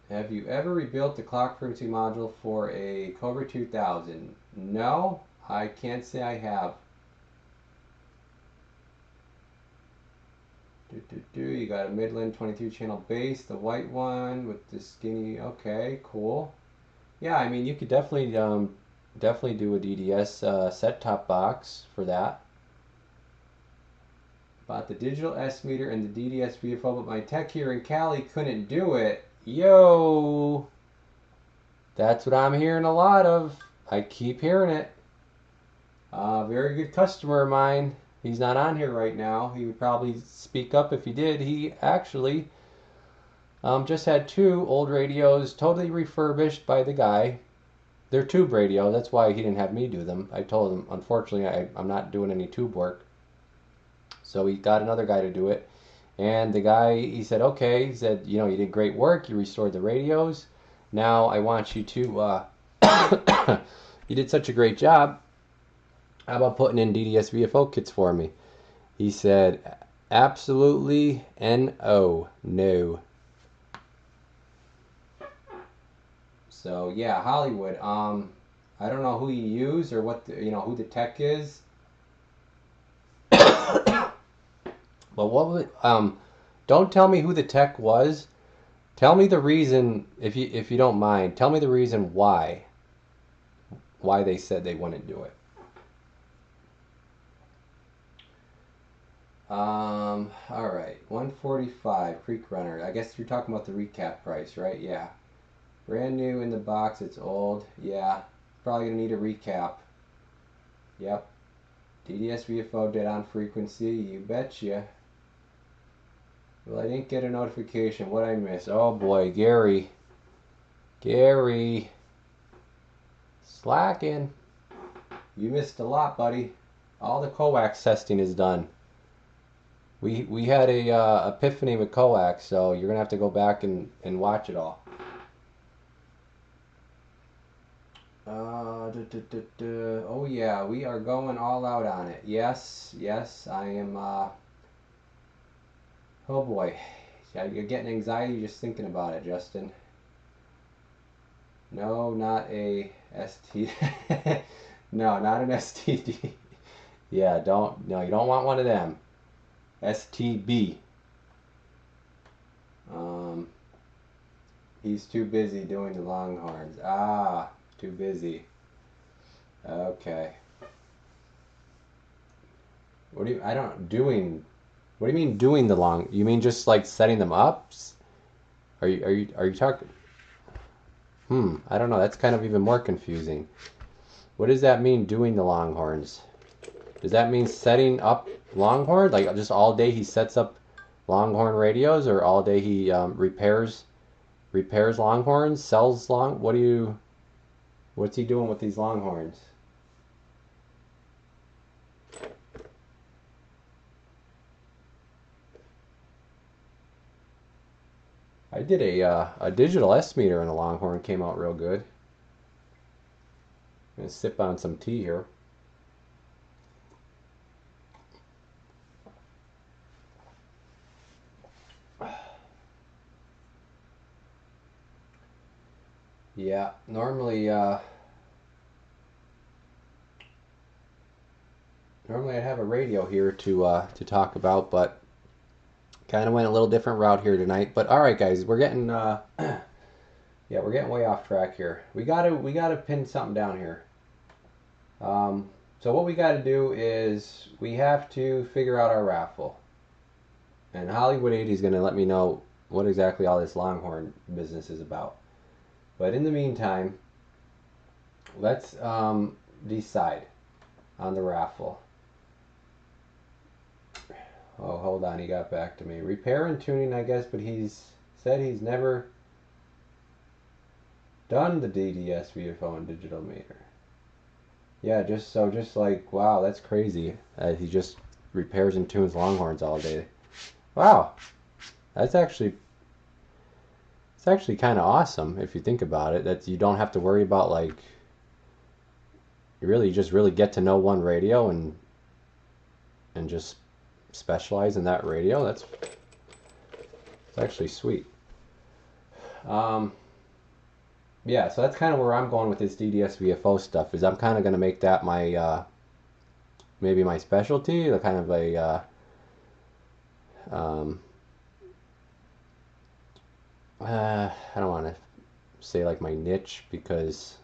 Have you ever rebuilt the clock frequency module for a Cobra 2000? No, I can't say I have. You got a Midland 22 channel bass, the white one with the skinny. Okay, cool. Yeah, I mean, you could definitely do a DDS set top box for that. Bought the digital S meter and the DDS VFO, but my tech here in Cali couldn't do it. Yo, That's what I'm hearing a lot of. I keep hearing it. Very good customer of mine. He's not on here right now. He would probably speak up if he did. He actually just had 2 old radios totally refurbished by the guy. They're tube radios. That's why he didn't have me do them. I told him, unfortunately, I'm not doing any tube work. So he got another guy to do it. And the guy, he said, okay. He said, you know, you did great work. You restored the radios. Now I want you to, you did such a great job. How about putting in DDS VFO kits for me? He said, absolutely no. So yeah, Hollywood. I don't know who you use or what who the tech is. But what would don't tell me who the tech was. Tell me the reason, if you don't mind. Tell me the reason why they said they wouldn't do it. All right, 145 Creek Runner. I guess you're talking about the recap price, right? Yeah. Brand new in the box. It's old. Yeah. Probably gonna need a recap. Yep. DDS VFO dead on frequency. You betcha. Well, I didn't get a notification. What I miss? Oh boy, Gary. Slacking. You missed a lot, buddy. All the Coax testing is done. We had a epiphany with Coax, so you're gonna have to go back and watch it all. Oh yeah, we are going all out on it. Yes, I am. Oh boy, you're getting anxiety just thinking about it, Justin. No, not a ST. No, not an STD. Yeah, no, you don't want one of them. STB. He's too busy doing the Longhorns. Ah, too busy. Okay. What do you mean doing the long? You mean just like setting them up? Are you talking? I don't know. That's kind of even more confusing. What does that mean, doing the Longhorns? Does that mean setting up Longhorn? Like just all day he sets up Longhorn radios, or all day he repairs Longhorns, sells what's he doing with these Longhorns? I did a digital S meter in a Longhorn, came out real good. I'm gonna sip on some tea here. Yeah, normally I'd have a radio here to talk about, but kind of went a little different route here tonight. But all right, guys, we're getting yeah, we're getting way off track here. We gotta pin something down here. So what we got to do is we have to figure out our raffle, and Hollywood 80 is going to let me know what exactly all this Longhorn business is about. But in the meantime, let's decide on the raffle. Oh, hold on, he got back to me. Repair and tuning, I guess, but he's said he's never done the DDS VFO and digital meter. Yeah, just like, wow, that's crazy. He just repairs and tunes Longhorns all day. Wow, it's actually kind of awesome if you think about it. That you don't have to worry about, like, you just really get to know one radio and just specialize in that radio. It's actually sweet. Yeah, so that's kind of where I'm going with this DDS VFO stuff. Is I'm kind of going to make that my maybe my specialty, the kind of a I don't want to say like my niche, because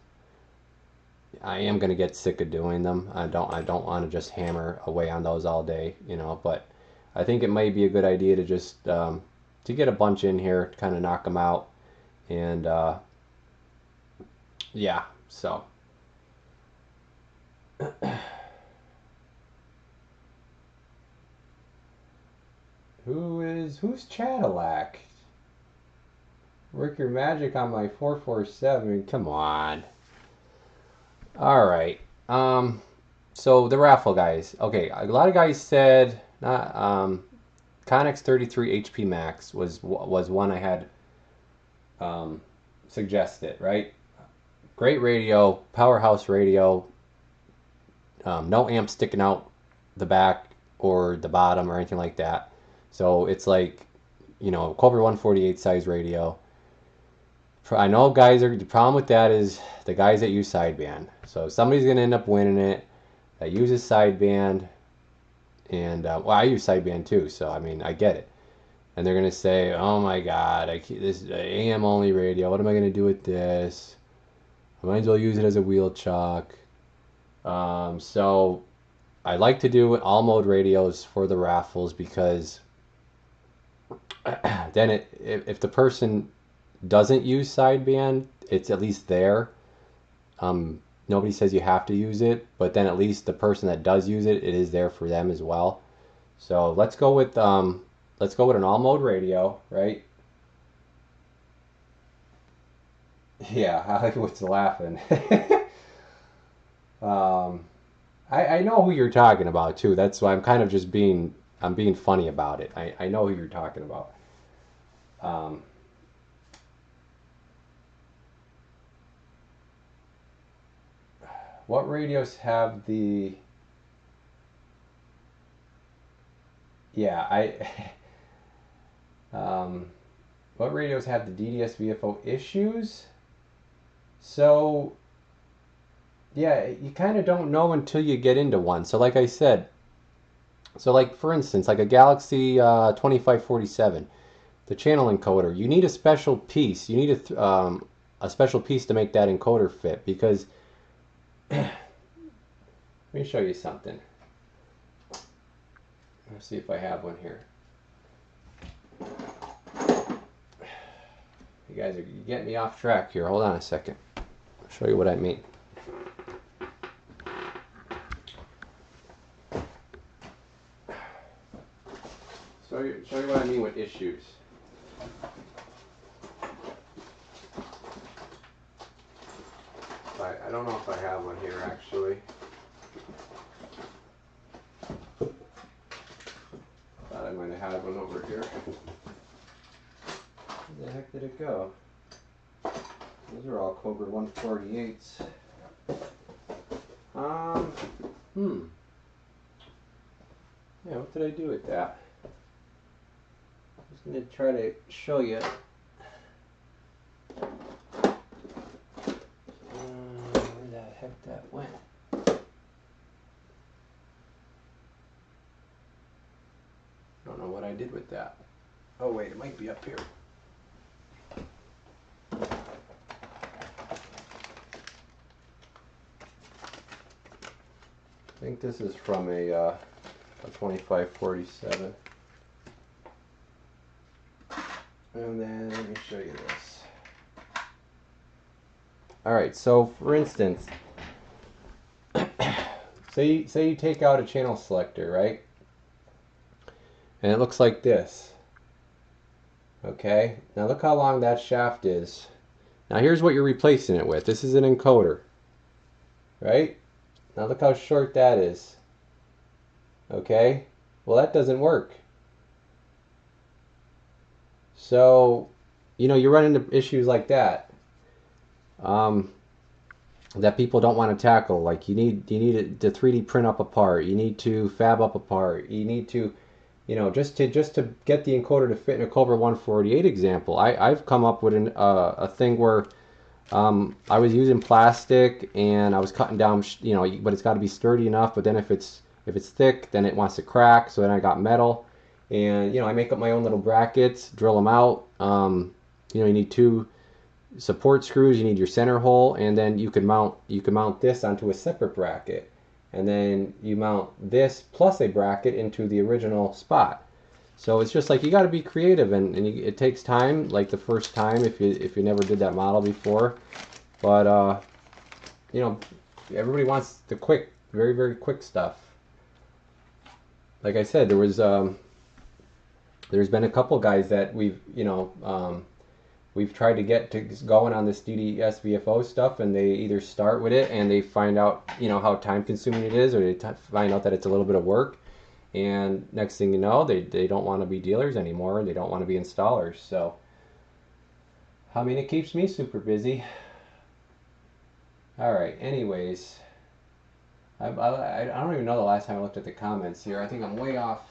I am going to get sick of doing them. I don't want to just hammer away on those all day, but I think it might be a good idea to just to get a bunch in here to kind of knock them out, and yeah, so. Who's Cadillac? Work your magic on my 447. Come on. All right. So the Raffle guys. Okay, a lot of guys said not Coax 33 HP Max was one I had suggested, right? Great radio, powerhouse radio. No amp sticking out the back or the bottom or anything like that. So it's like, Cobra 148 size radio. I know guys are, the problem with that is the guys that use sideband. So somebody's going to end up winning it that uses sideband. And, well, I use sideband too, so I mean, I get it. And they're going to say, oh my God, this is an AM only radio. What am I going to do with this? I might as well use it as a wheel chuck. So I like to do all mode radios for the raffles because then if the person doesn't use sideband, it's at least there. Nobody says you have to use it, but then at least the person that does use it, it is there for them as well. So let's go with an all mode radio, right? Yeah, I like what's laughing. I know who you're talking about too. That's why I'm kind of just being funny about it. I know who you're talking about. What radios have the... Yeah, what radios have the DDS VFO issues? So, yeah, you kind of don't know until you get into one. So like I said, like for instance, like a Galaxy 2547, the channel encoder, you need a special piece. You need a special piece to make that encoder fit because... Let me show you something. Let's see if I have one here. You guys are getting me off track here. Hold on a second. I'll show you what I mean. Show you what I mean with issues. I don't know if I have one here actually. Thought I might have had one over here. Where the heck did it go? Those are all Cobra 148s. Yeah, what did I do with that? I'm just going to try to show you. Where the heck that went? I don't know what I did with that. Oh wait, it might be up here. I think this is from a 2547. And then let me show you this. Alright, so for instance, say you take out a channel selector, right? And it looks like this. Okay, now look how long that shaft is. Now here's what you're replacing it with. This is an encoder, right? Now look how short that is. Okay, well that doesn't work. So, you run into issues like that. That people don't want to tackle. Like you need to 3D print up a part. You need to fab up a part. You need to, just to get the encoder to fit in a Cobra 148 example. I've come up with a thing where I was using plastic and I was cutting down, but it's got to be sturdy enough. But then if it's thick, then it wants to crack. So then I got metal, and I make up my own little brackets, drill them out. You need 2 support screws. You need your center hole, and then you can mount this onto a separate bracket, and then you mount this plus a bracket into the original spot. So it's just like you got to be creative, and it takes time. Like the first time, if you never did that model before, But you know, everybody wants the quick, very, very quick stuff. Like I said, there's been a couple guys that we've tried to get to going on this DDS VFO stuff, and they either start with it and they find out, how time consuming it is, or they find out that it's a little bit of work, and next thing you know, they don't want to be dealers anymore, and they don't want to be installers. So, I mean, it keeps me super busy. All right, anyways, I don't even know the last time I looked at the comments here. I think I'm way off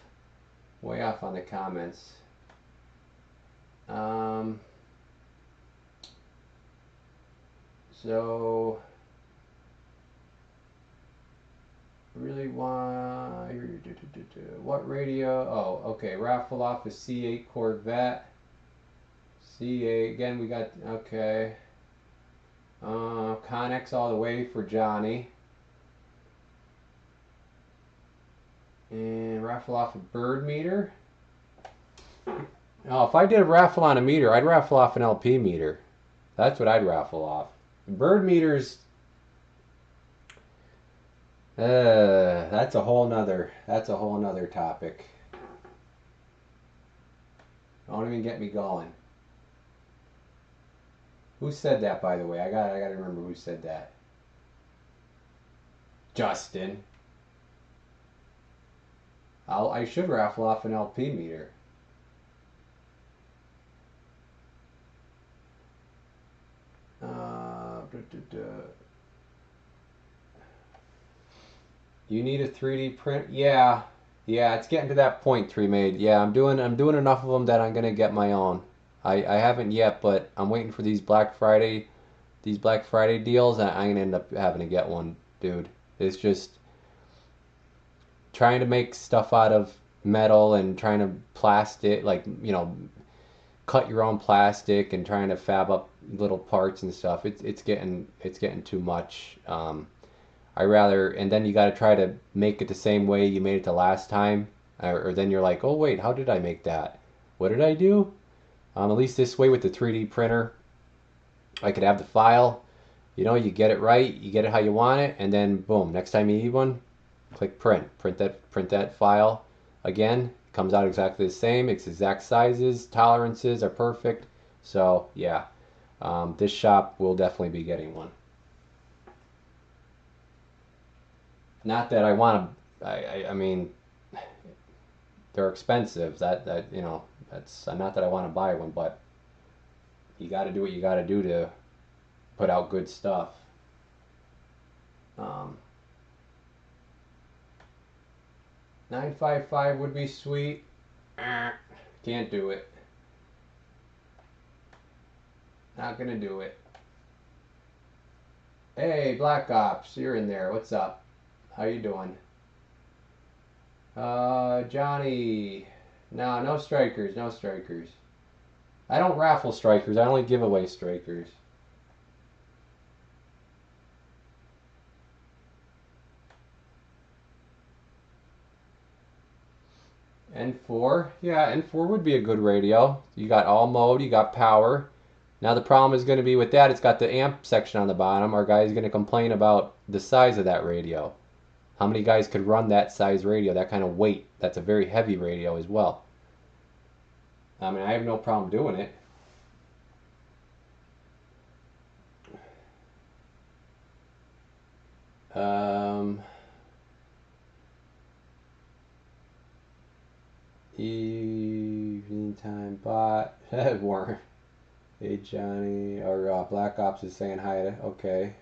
on the comments. So really want what radio? Oh, okay. Raffle off a C8 Corvette. C8 again. We got okay. Conex all the way for Johnny. And raffle off a bird meter. Oh, if I did a raffle on a meter, I'd raffle off an LP meter. That's what I'd raffle off. Bird meters. That's a whole nother topic. Don't even get me going. Who said that, by the way? I gotta remember who said that. Justin. I should raffle off an LP meter. You need a 3D print? Yeah, it's getting to that point, 3Made. Yeah, I'm doing enough of them that I'm gonna get my own. I haven't yet, but I'm waiting for these Black Friday deals, and I'm gonna end up having to get one, dude. It's just trying to make stuff out of metal and trying to plastic, like, cut your own plastic and trying to fab up little parts and stuff. It's getting too much. And then you got to try to make it the same way you made it the last time, or then you're like, oh wait, how did I make that? What did I do? At least this way with the 3D printer, I could have the file. You get it right, you get it how you want it, and then boom, next time you need one, click print. Print that file again. Comes out exactly the same. It's exact sizes, tolerances are perfect. So yeah, this shop will definitely be getting one. Not that I want to. I mean, they're expensive. That's not that I want to buy one, but you got to do what you got to do to put out good stuff. 955 would be sweet. Can't do it. Not gonna do it. Hey, Black Ops, you're in there. What's up? How you doing? Johnny. No strikers. No strikers. I don't raffle strikers. I only give away strikers. N4. Yeah, N4 would be a good radio. You got all mode. You got power. Now the problem is going to be with that, it's got the amp section on the bottom. Our guy's going to complain about the size of that radio. How many guys could run that size radio, that kind of weight? That's a very heavy radio as well. I mean, I have no problem doing it. Evening time bot. Warren. Hey Johnny, or Black Ops is saying hi to, okay.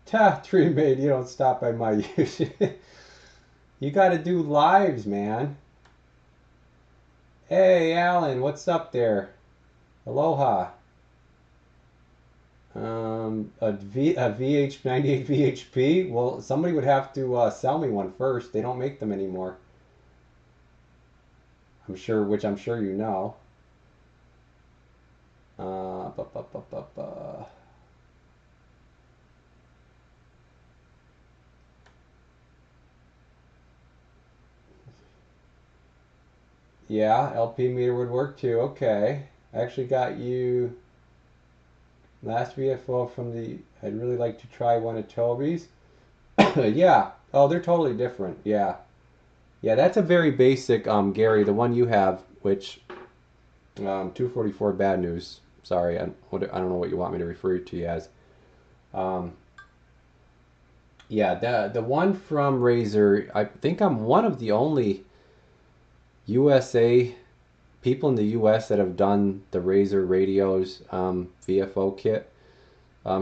Ta, 3Made, you don't stop by my use. You gotta do lives, man. Hey Alan, what's up there? Aloha. A VH98 VHP? Well, somebody would have to sell me one first. They don't make them anymore. Which I'm sure you know. Yeah, LP meter would work too. Okay. I actually got you Last VFO from the, I'd really like to try one of Toby's. Yeah. Oh, they're totally different. Yeah. Yeah, that's a very basic, Gary, the one you have, which, 244 bad news. Sorry, I don't know what you want me to refer to you as. Um, yeah, the one from Razer, I think I'm one of the only USA people in the US that have done the Razer Radios VFO kit.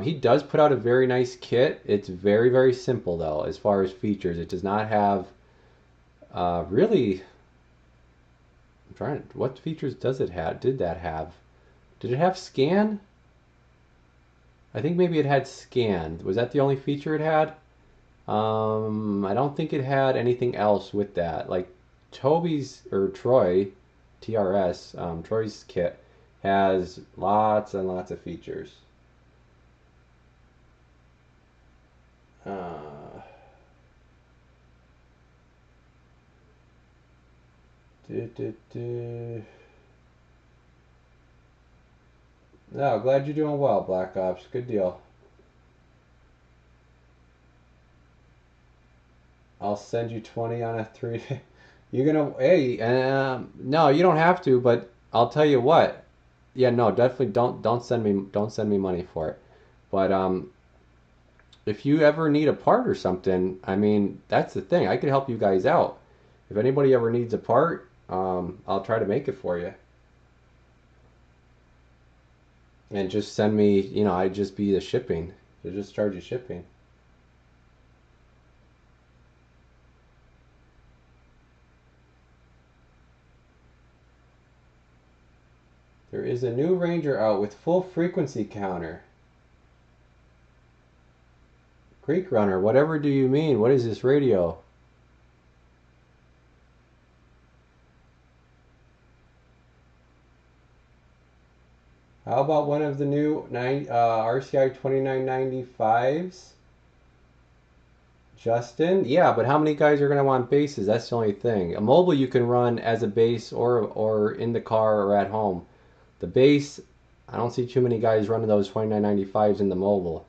He does put out a very nice kit. It's very, very simple though, as far as features. It does not have really. I'm trying. What features does it have? Did that have? Did it have scan? I think maybe it had scan. Was that the only feature it had? I don't think it had anything else with that. Like Toby's or Troy, TRS, Troy's kit has lots and lots of features. Uh, do, do, do. No, glad you're doing well, Black Ops. Good deal. I'll send you 20 on a 3 day. You're gonna, hey, no, you don't have to, but I'll tell you what. Yeah, no, definitely don't send me money for it. But if you ever need a part or something, I mean, that's the thing. I could help you guys out. If anybody ever needs a part, I'll try to make it for you. And just send me, I'd just be the shipping. They just charge you shipping. There is a new Ranger out with full frequency counter. Creek Runner, whatever do you mean? What is this radio? How about one of the new RCI 2995s? Justin? Yeah, but how many guys are going to want bases? That's the only thing. A mobile you can run as a base or in the car or at home. The base, I don't see too many guys running those 2995s in the mobile.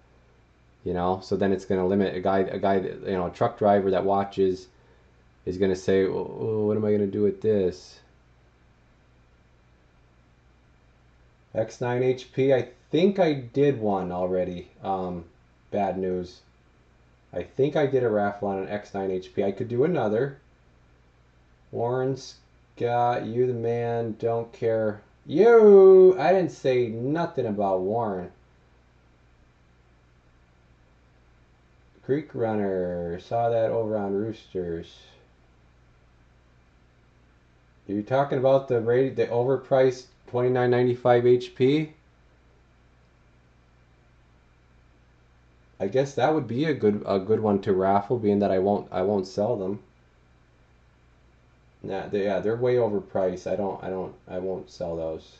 So then it's going to limit a guy that, a truck driver that watches is going to say, oh, what am I going to do with this? X9 HP, I think I did one already. Bad news. I think I did a raffle on an X9 HP. I could do another. Warren Scott, you the man, don't care. You! I didn't say nothing about Warren. Creek Runner, saw that over on Roosters. You're talking about the overpriced 2995 HP? I guess that would be a good one to raffle, being that I won't sell them. Nah, they're way overpriced. I won't sell those.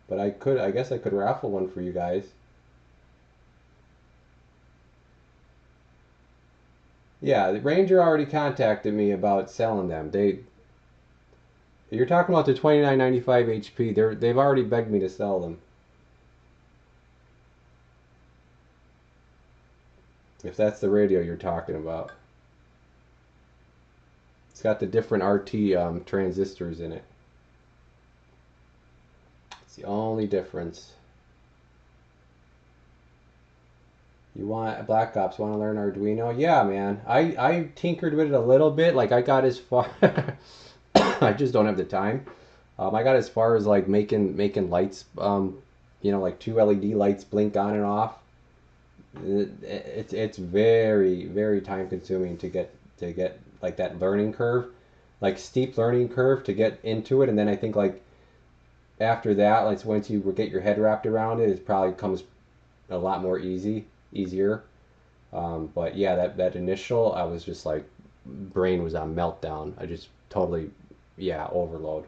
But I guess I could raffle one for you guys. Yeah, the Ranger already contacted me about selling them. You're talking about the 2995 HP. They've already begged me to sell them. If that's the radio you're talking about. It's got the different RT transistors in it. It's the only difference. You want Black Ops? Want to learn Arduino? Yeah, man. I tinkered with it a little bit. Like I got as far. I just don't have the time. I got as far as like making lights. Like two LED lights blink on and off. It's very, very time consuming to get like that learning curve, like steep learning curve to get into it, and then I think like after that, like once you get your head wrapped around it, it probably comes a lot more easier. But yeah, that initial, I was just like, brain was on meltdown. I just totally, yeah, overload.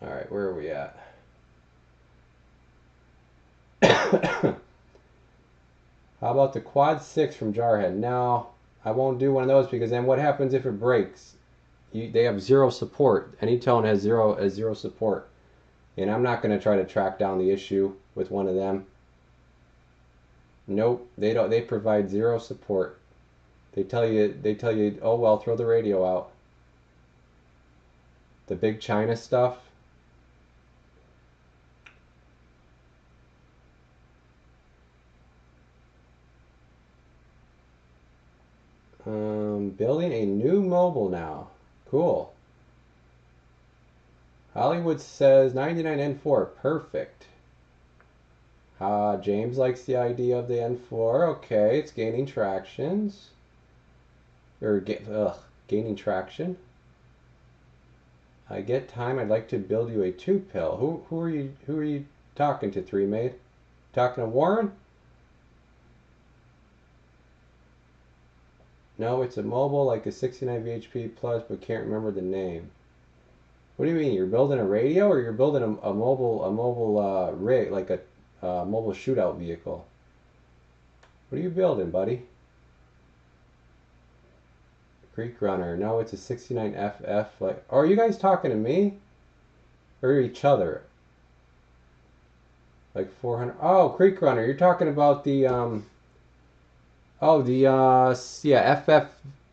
All right, where are we at? How about the Quad 6 from Jarhead? No, I won't do one of those because then what happens if it breaks? they have zero support. Anytone has zero support, and I'm not going to try to track down the issue with one of them. Nope, they don't. They provide zero support. They tell you, oh well, throw the radio out. The big China stuff. Building a new mobile now. Cool. Hollywood says 99 N4. Perfect. James likes the idea of the N4. Okay, it's gaining tractions. Gaining traction. I get time. I'd like to build you a 2-pill. Who are you talking to, 3-Made? Talking to Warren? No, it's a mobile like a 69 VHP plus, but can't remember the name. What do you mean? You're building a radio, or you're building a mobile rig, like a mobile shootout vehicle? What are you building, buddy? Creek Runner. No, it's a 69 FF. Like, are you guys talking to me or each other? Like 400. Oh, Creek Runner. You're talking about the yeah,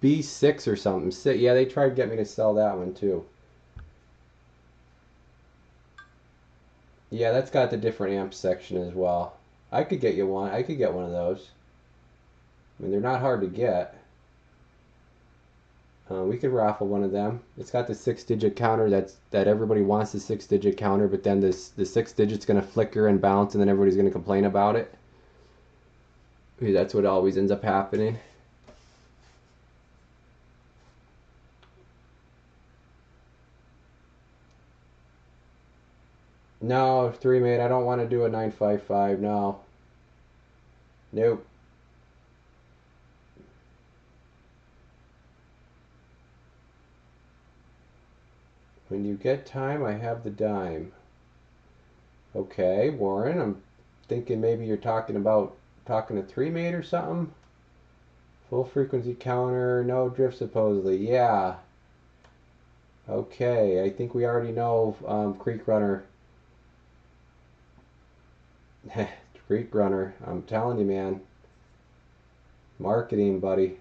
FFB6 or something. Yeah, they tried to get me to sell that one too. Yeah, that's got the different amp section as well. I could get you one. I could get one of those. I mean, they're not hard to get. We could raffle one of them. It's got the 6-digit counter that everybody wants, the 6-digit counter, but then the 6 digit's going to flicker and bounce, and then everybody's going to complain about it. That's what always ends up happening. No, 3-Made, I don't want to do a 955, no. Nope. When you get time, I have the dime. Okay, Warren, I'm thinking maybe you're talking to 3-Made or something. Full frequency counter, no drift supposedly. Yeah. Okay, I think we already know Creek Runner. Creek Runner, I'm telling you, man. Marketing, buddy.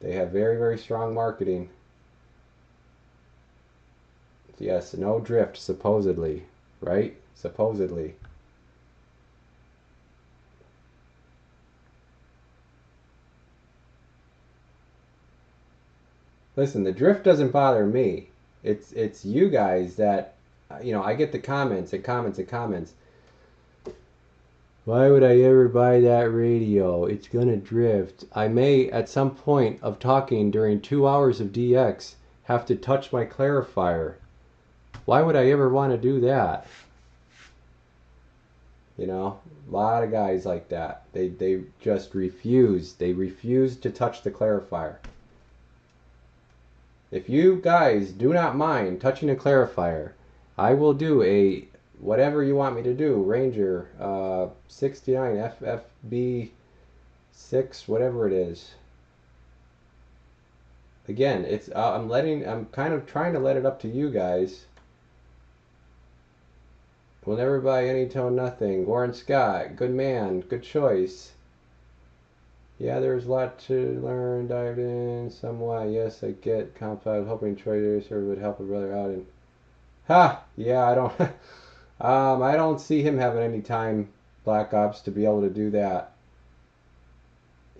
They have very, very strong marketing. Yes, no drift, supposedly. Right? Supposedly. Listen, the drift doesn't bother me. It's you guys that, I get the comments and comments and comments. Why would I ever buy that radio? It's gonna drift. I may, at some point of talking during 2 hours of DX, have to touch my clarifier. Why would I ever want to do that? A lot of guys like that. They just refuse. They refuse to touch the clarifier. If you guys do not mind touching a clarifier, I will do a whatever you want me to do. Ranger 69 FFB6, whatever it is. Again, it's I'm kind of trying to let it up to you guys. We'll never buy any tone, nothing. Warren Scott, good man, good choice. Yeah, there's a lot to learn, dived in somewhat. Yes, I get compiled, hoping traders would help a brother out. And yeah, I don't I don't see him having any time, Black Ops, to be able to do that.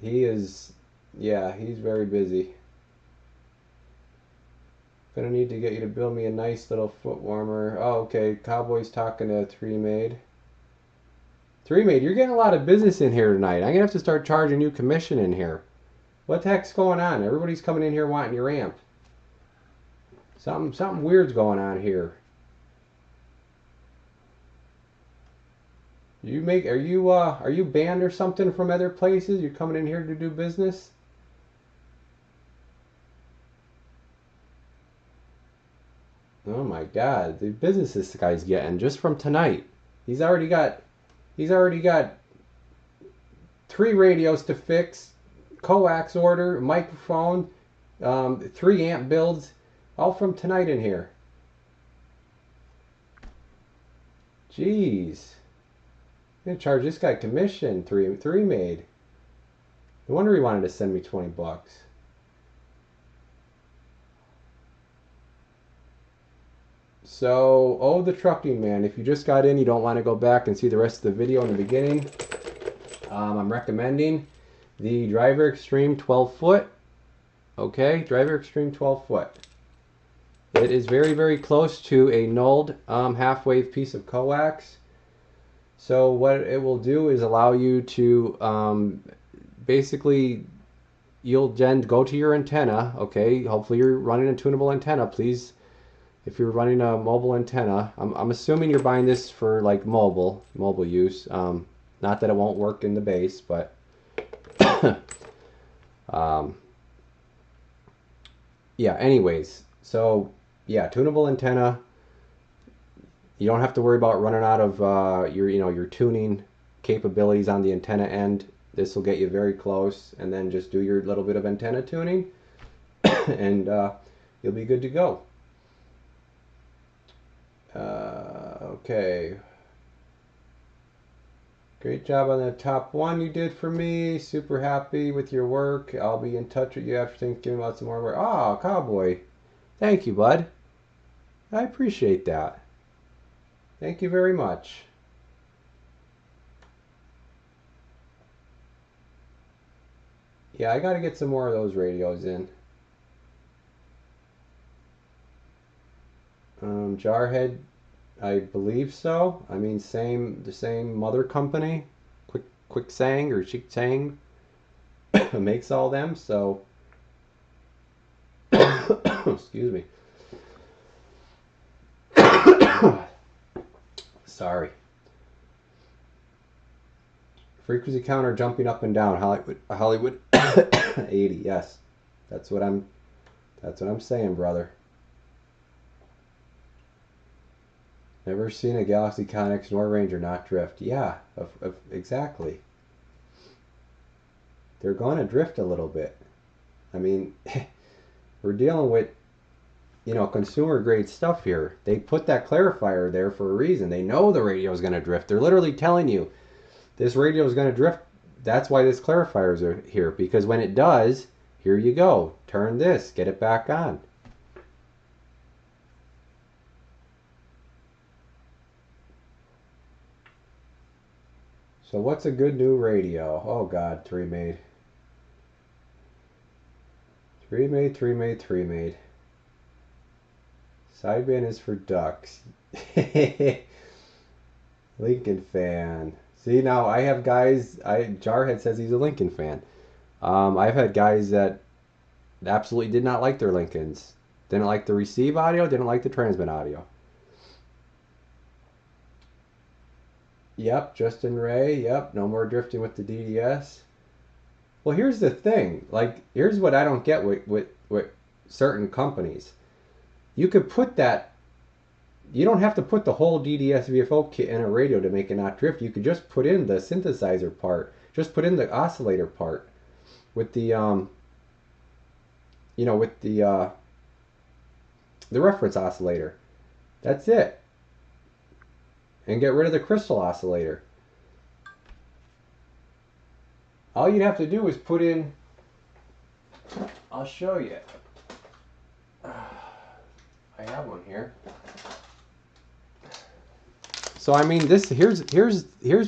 He is, yeah, he's very busy. Gonna need to get you to build me a nice little foot warmer. Oh, okay. Cowboy's talking to 3-Made. 3-Made, you're getting a lot of business in here tonight. I'm gonna have to start charging you commission in here. What the heck's going on? Everybody's coming in here wanting your amp. Something weird's going on here. Are you banned or something from other places? You're coming in here to do business? Oh my God, the business this guy's getting just from tonight. He's already got 3 radios to fix, coax order, microphone, 3 amp builds, all from tonight in here. Jeez. I'm gonna charge this guy commission. Three made. No wonder he wanted to send me 20 bucks. So, oh, the trucking man. If you just got in, you don't want to go back and see the rest of the video in the beginning, I'm recommending the Driver Extreme 12 foot. Okay, Driver Extreme 12 foot. It is very, very close to a nulled half-wave piece of coax. So what it will do is allow you to basically, you'll then go to your antenna. Okay, hopefully you're running a tunable antenna. Please, if you're running a mobile antenna, I'm assuming you're buying this for like mobile use. Not that it won't work in the base, but yeah. Anyways, so yeah, tunable antenna. You don't have to worry about running out of your tuning capabilities on the antenna end. This will get you very close, and then just do your little bit of antenna tuning, and you'll be good to go. Okay. Great job on the top one you did for me. Super happy with your work. I'll be in touch with you after thinking about some more work. Oh, Cowboy. Thank you, bud. I appreciate that. Thank you very much. Yeah, I got to get some more of those radios in. Jarhead, I believe so. I mean, the same mother company, Quicksang or Chiksang, makes all them. So, excuse me. Sorry. Frequency counter jumping up and down. Hollywood 80. Yes, that's what I'm saying, brother. Never seen a Galaxy Connex nor Ranger not drift. Yeah, exactly. They're going to drift a little bit. I mean, we're dealing with, consumer grade stuff here. They put that clarifier there for a reason. They know the radio is going to drift. They're literally telling you this radio is going to drift. That's why this clarifiers are here, because when it does, here you go. Turn this, get it back on. So what's a good new radio? Oh God, 3 made. 3 made, 3 made, 3 made. Sideband is for ducks. Lincoln fan. See, now I have guys, Jarhead says he's a Lincoln fan. I've had guys that absolutely did not like their Lincolns. Didn't like the receive audio, didn't like the transmit audio. Yep, Justin Ray, yep, no more drifting with the DDS. Well, here's the thing. Like, here's what I don't get with certain companies. You could put that, you don't have to put the whole DDS VFO kit in a radio to make it not drift. You could just put in the synthesizer part. Just put in the oscillator part with the, with the reference oscillator. That's it. And get rid of the crystal oscillator. All you'd have to do is put in, I'll show you. I have one here. So I mean, this here's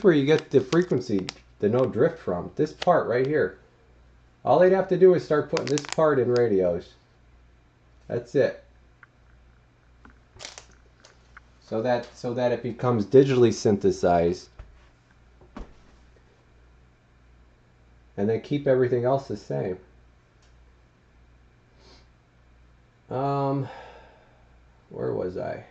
where you get the frequency, the no drift from. This part right here. All they'd have to do is start putting this part in radios. That's it. So that it becomes digitally synthesized. And then keep everything else the same. Where was I?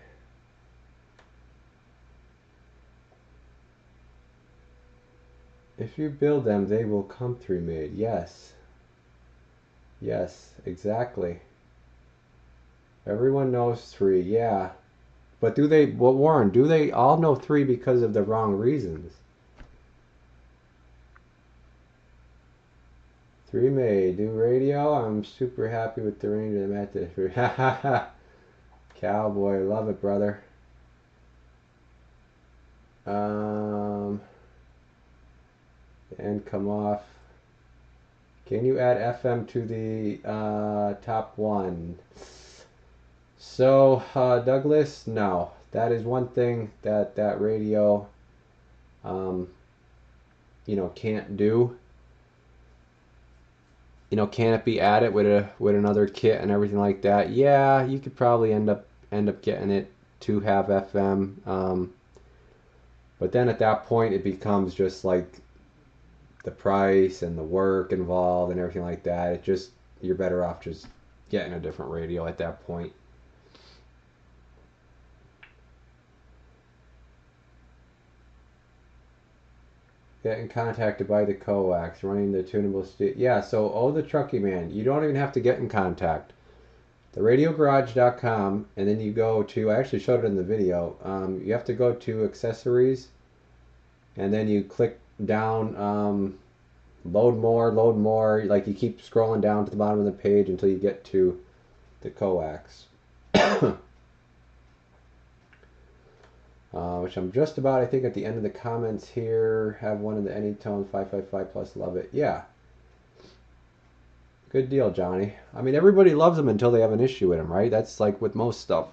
If you build them, they will come 3 made. Yes. Yes, exactly. Everyone knows 3, yeah. But do they, well, Warren, do they all know 3 because of the wrong reasons? 3 May, do radio. I'm super happy with the range I'm at this. Cowboy, love it, brother. And come off. Can you add FM to the top one? So, Douglas, no. That is one thing that radio, can't do. Can it be added with another kit and everything like that? Yeah, you could probably end up getting it to have FM. But then at that point, it becomes just like the price and the work involved and everything like that. You're better off just getting a different radio at that point. Getting contacted by the Coax, running the tunable yeah, so the Truckee Man, you don't even have to get in contact. The RadioGarage.com, and then you go to, I actually showed it in the video, you have to go to accessories, and then you click down, load more, like you keep scrolling down to the bottom of the page until you get to the Coax. Which I'm just about, I think, at the end of the comments here. Have one of the Anytone 555 plus, love it. Yeah. Good deal, Johnny. I mean, everybody loves them until they have an issue with them, right? That's like with most stuff.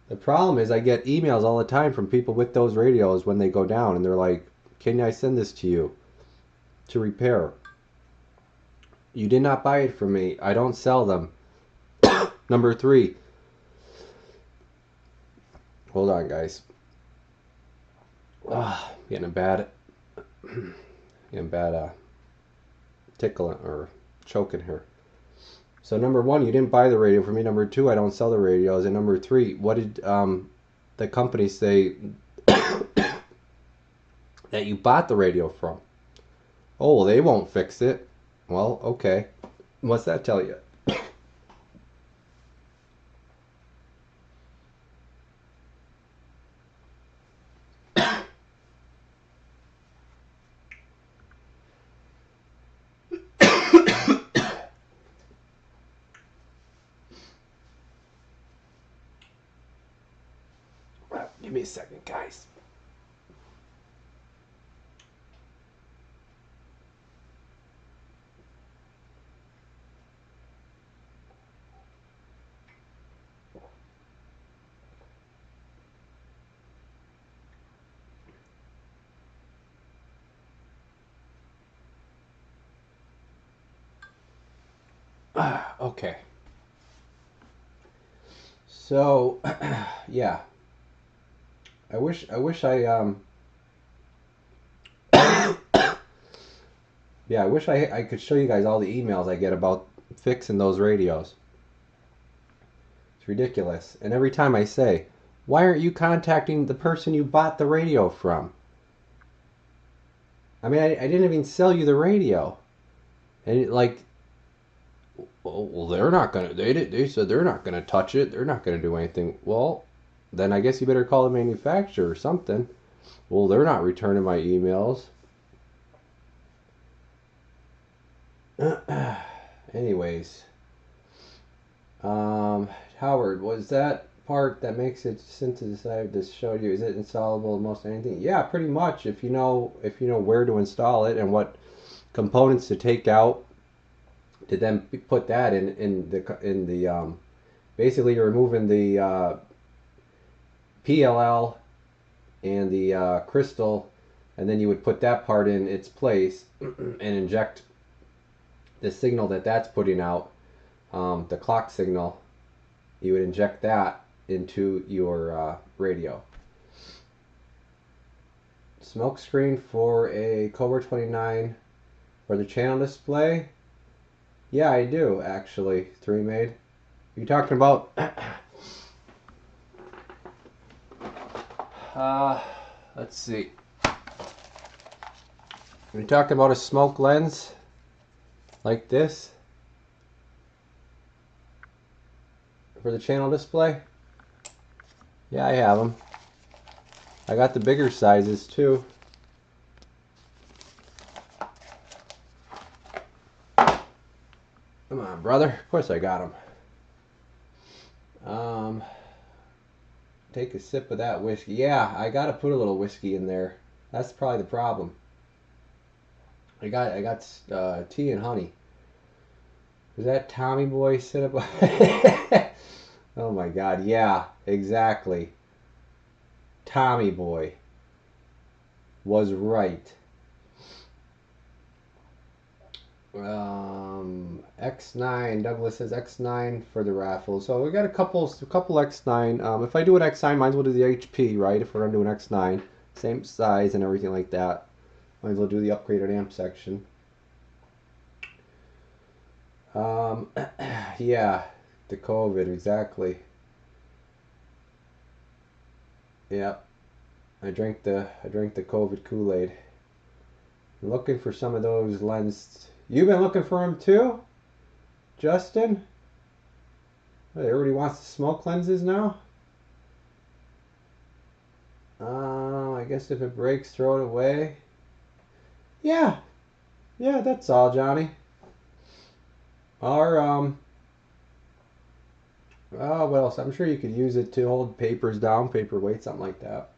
The problem is I get emails all the time from people with those radios when they go down, and they're like, can I send this to you to repair? You did not buy it from me. I don't sell them. Number 3. Hold on, guys. Getting a bad tickling or choking here. So number 1, you didn't buy the radio from me. Number 2, I don't sell the radios. And number 3, what did the company say that you bought the radio from? Oh, well, they won't fix it. Well, okay. What's that tell you? Give me a second, guys. Okay. So, yeah. I wish yeah, I wish I could show you guys all the emails I get about fixing those radios. It's ridiculous. And every time I say, why aren't you contacting the person you bought the radio from? I mean, I didn't even sell you the radio. And well, they're not gonna. They said they're not gonna touch it. They're not gonna do anything. Well, then I guess you better call the manufacturer or something. Well, they're not returning my emails. Anyways, Howard, was that part that makes it synthesized to show you? Is it installable in most anything? Yeah, pretty much. If you know where to install it and what components to take out to then put that in the basically you're removing the PLL and the crystal, and then you would put that part in its place and inject the signal that's putting out, the clock signal. You would inject that into your radio. Smoke screen for a Cobra 29 for the channel display. Yeah, I do actually. 3 Made. You talking about? Let's see. Are you talking about a smoke lens like this for the channel display? Yeah, I have them. I got the bigger sizes too. Come on, brother. Of course I got him. Take a sip of that whiskey. Yeah, I gotta put a little whiskey in there. That's probably the problem. I got tea and honey. Is that Tommy Boy sit up? Oh my God! Yeah, exactly. Tommy Boy was right. X9. Douglas says X9 for the raffle. So we got a couple X9. If I do an X9, might as well do the HP, right? If we're gonna do an X9, same size and everything like that. Might as well do the upgraded amp section. Yeah, the COVID, exactly. Yep. I drank the COVID Kool-Aid. Looking for some of those lens. You've been looking for them too, Justin? Everybody wants to smoke lenses now. I guess if it breaks, throw it away. Yeah, that's all, Johnny. Or oh, what else? I'm sure you could use it to hold papers down, paperweight, something like that.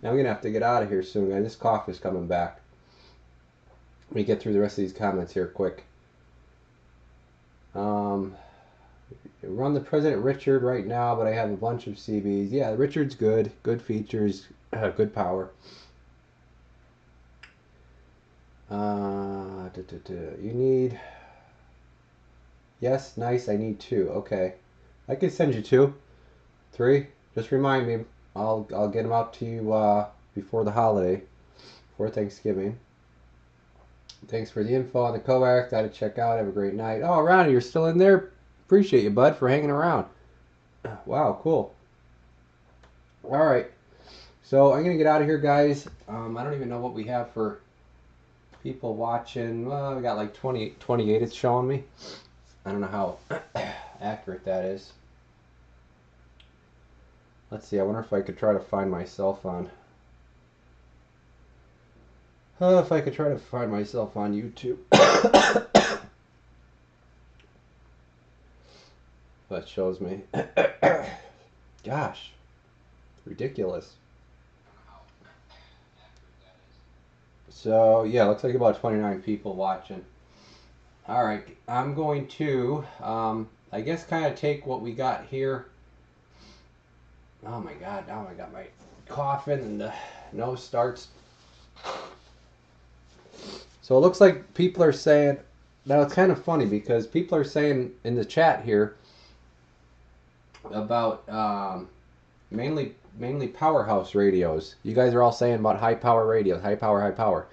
Now I'm gonna have to get out of here soon, guys. This cough is coming back. Let me get through the rest of these comments here quick. Run the President Richard right now, but I have a bunch of CBs. Yeah, Richard's good. Good features, good power. You need... Yes, nice, I need 2. Okay. I can send you 2. 3. Just remind me. I'll get them out to you before the holiday. Before Thanksgiving. Thanks for the info on the Coax. Got to check out. Have a great night. Oh, Ronnie, you're still in there? Appreciate you, bud, for hanging around. Wow, cool. Alright. So, I'm going to get out of here, guys. I don't even know what we have for people watching. Well, we got like 28 it's showing me. I don't know how accurate that is. Let's see, I wonder if I could try to find myself on... if I could try to find myself on YouTube. That shows me. Gosh. Ridiculous. So, yeah, looks like about 29 people watching. Alright, I'm going to, I guess, kind of take what we got here. Oh my God, now I got my coughing and the nose starts. So it looks like people are saying, now it's kind of funny because people are saying in the chat here about mainly powerhouse radios. You guys are all saying about high power radios, high power.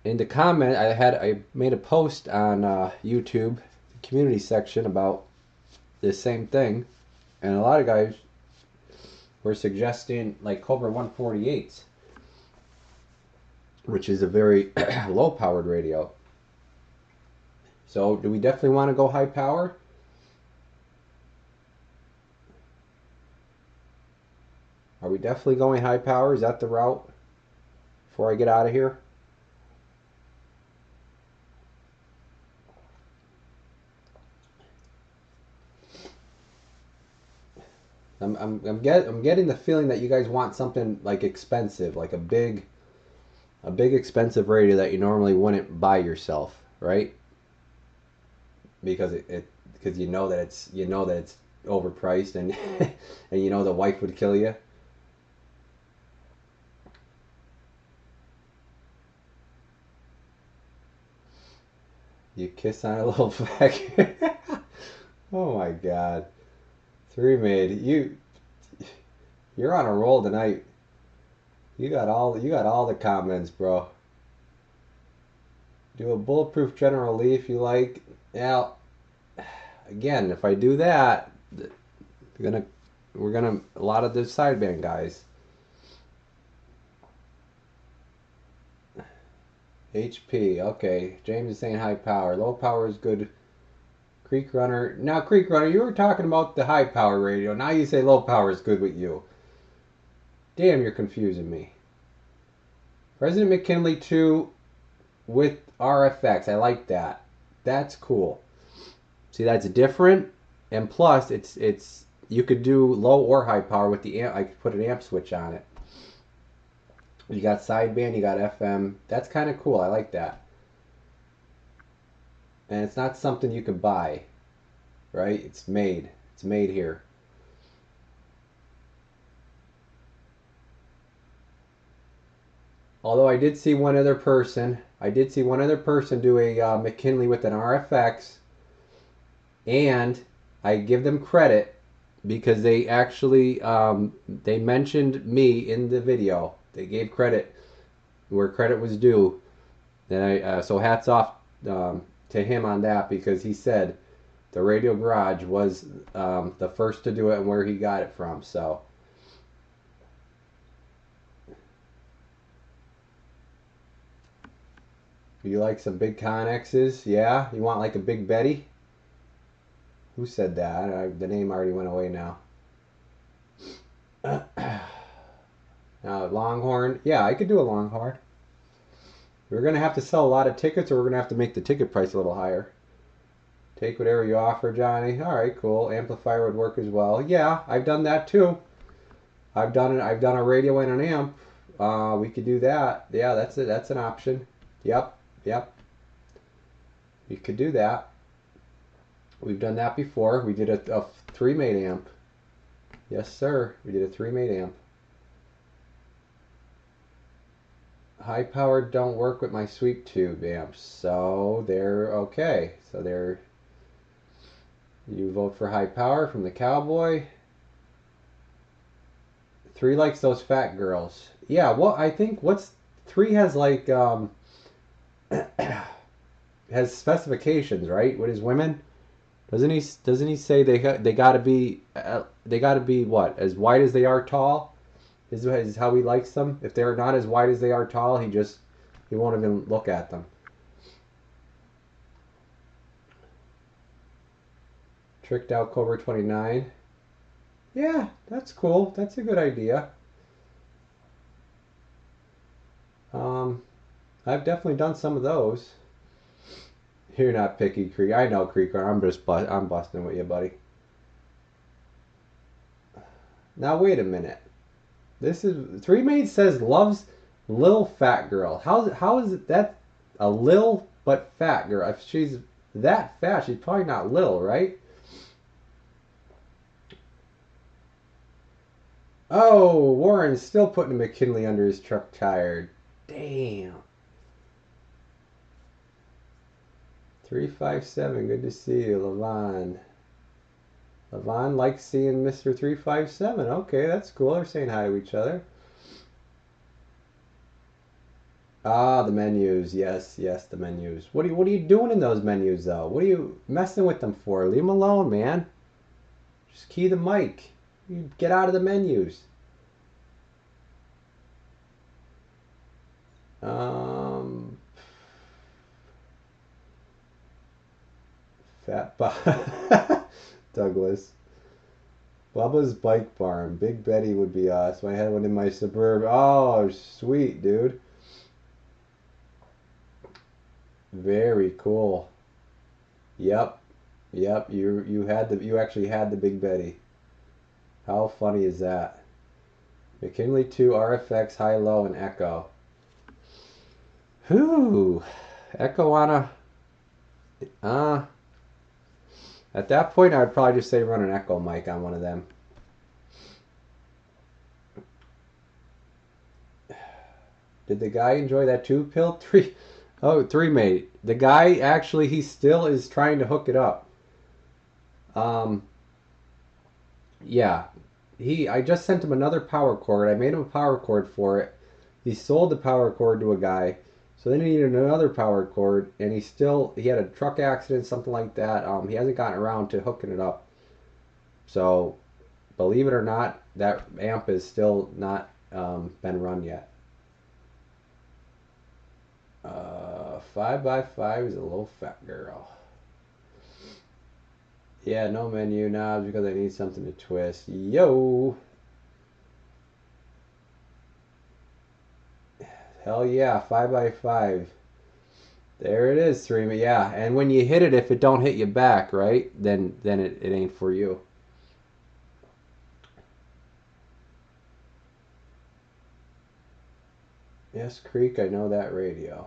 In the comment, I made a post on YouTube, the community section, about this same thing, and a lot of guys were suggesting like Cobra 148s, which is a very low powered radio. So do we definitely want to go high power? Are we definitely going high power? Is that the route before I get out of here? I'm getting the feeling that you guys want something like expensive, like a big expensive radio that you normally wouldn't buy yourself, right? Because because you know that it's overpriced and and you know the wife would kill you. You kiss on a little flag. Oh my God. 3 made. You're on a roll tonight. You got all the comments, bro. Do a bulletproof General Lee if you like. Now, again, if I do that, we're gonna a lot of the sideband guys. HP, okay. James is saying high power. Low power is good. Creek Runner. Now, Creek Runner, you were talking about the high power radio. Now you say low power is good with you. Damn, you're confusing me. President McKinley 2. with RFX. I like that. That's cool. See, that's different, and plus it's you could do low or high power with the amp. I could put an amp switch on it. You got sideband, you got FM. That's kind of cool. I like that. And it's not something you can buy, right? It's made. It's made here. Although I did see one other person. I did see one other person do a McKinley with an RFX, and I give them credit because they actually they mentioned me in the video. They gave credit where credit was due, and I so hats off to him on that, because he said the Radio Garage was the first to do it and where he got it from. So you like some big Connexes? Yeah, you want like a Big Betty? Who said that? The name already went away now. Longhorn. Yeah, I could do a Longhorn. We're going to have to sell a lot of tickets, or we're going to have to make the ticket price a little higher. Take whatever you offer, Johnny. All right, cool. Amplifier would work as well. Yeah, I've done that too. I've done a radio and an amp. We could do that. Yeah, that's it. That's an option. Yep. You could do that. We've done that before. We did a 3-mate amp. Yes, sir. We did a 3-mate amp. High powered don't work with my sweep tube amps, so they're okay. So they're, you vote for high power from the Cowboy. 3 likes those fat girls. Yeah, well, I think 3 has like has specifications, right? With his women, doesn't he say they gotta be what, as wide as they are tall? Is how he likes them. If they're not as wide as they are tall, he won't even look at them. Tricked out Cobra 29. Yeah, that's cool. That's a good idea. I've definitely done some of those. You're not picky, Creek. I know, Creeker. I'm busting with you, buddy. Now wait a minute. This is 3-mate says loves lil fat girl. How is it that a lil but fat girl? If she's that fat, she's probably not lil, right? Oh, Warren's still putting a McKinley under his truck tire. Damn. 357, good to see you, Levon. Levon likes seeing Mr. 357. Okay, that's cool. They're saying hi to each other. Ah, the menus. Yes, the menus. What are you doing in those menus though? What are you messing with them for? Leave them alone, man. Just key the mic. You get out of the menus. Fat Douglas. Bubba's Bike Barn. Big Betty would be awesome. I had one in my suburb. Oh, sweet, dude. Very cool. Yep. You actually had the Big Betty. How funny is that? McKinley 2 RFX high low and echo. Whew. Echo on a at that point I would probably just say run an echo mic on one of them. Did the guy enjoy that tube pill? 3-mate. The guy actually, he still is trying to hook it up. Yeah. I just sent him another power cord. I made him a power cord for it. He sold the power cord to a guy. So then he needed another power cord, and he had a truck accident, something like that. He hasn't gotten around to hooking it up. So, believe it or not, that amp is still not been run yet. 5x5 is a little fat girl. Yeah, no menu knobs because I need something to twist. Yo! Hell yeah, 5x5. There it is, Serena. Yeah, and when you hit it, if it don't hit you back, right, then it ain't for you. Yes, Creek, I know that radio.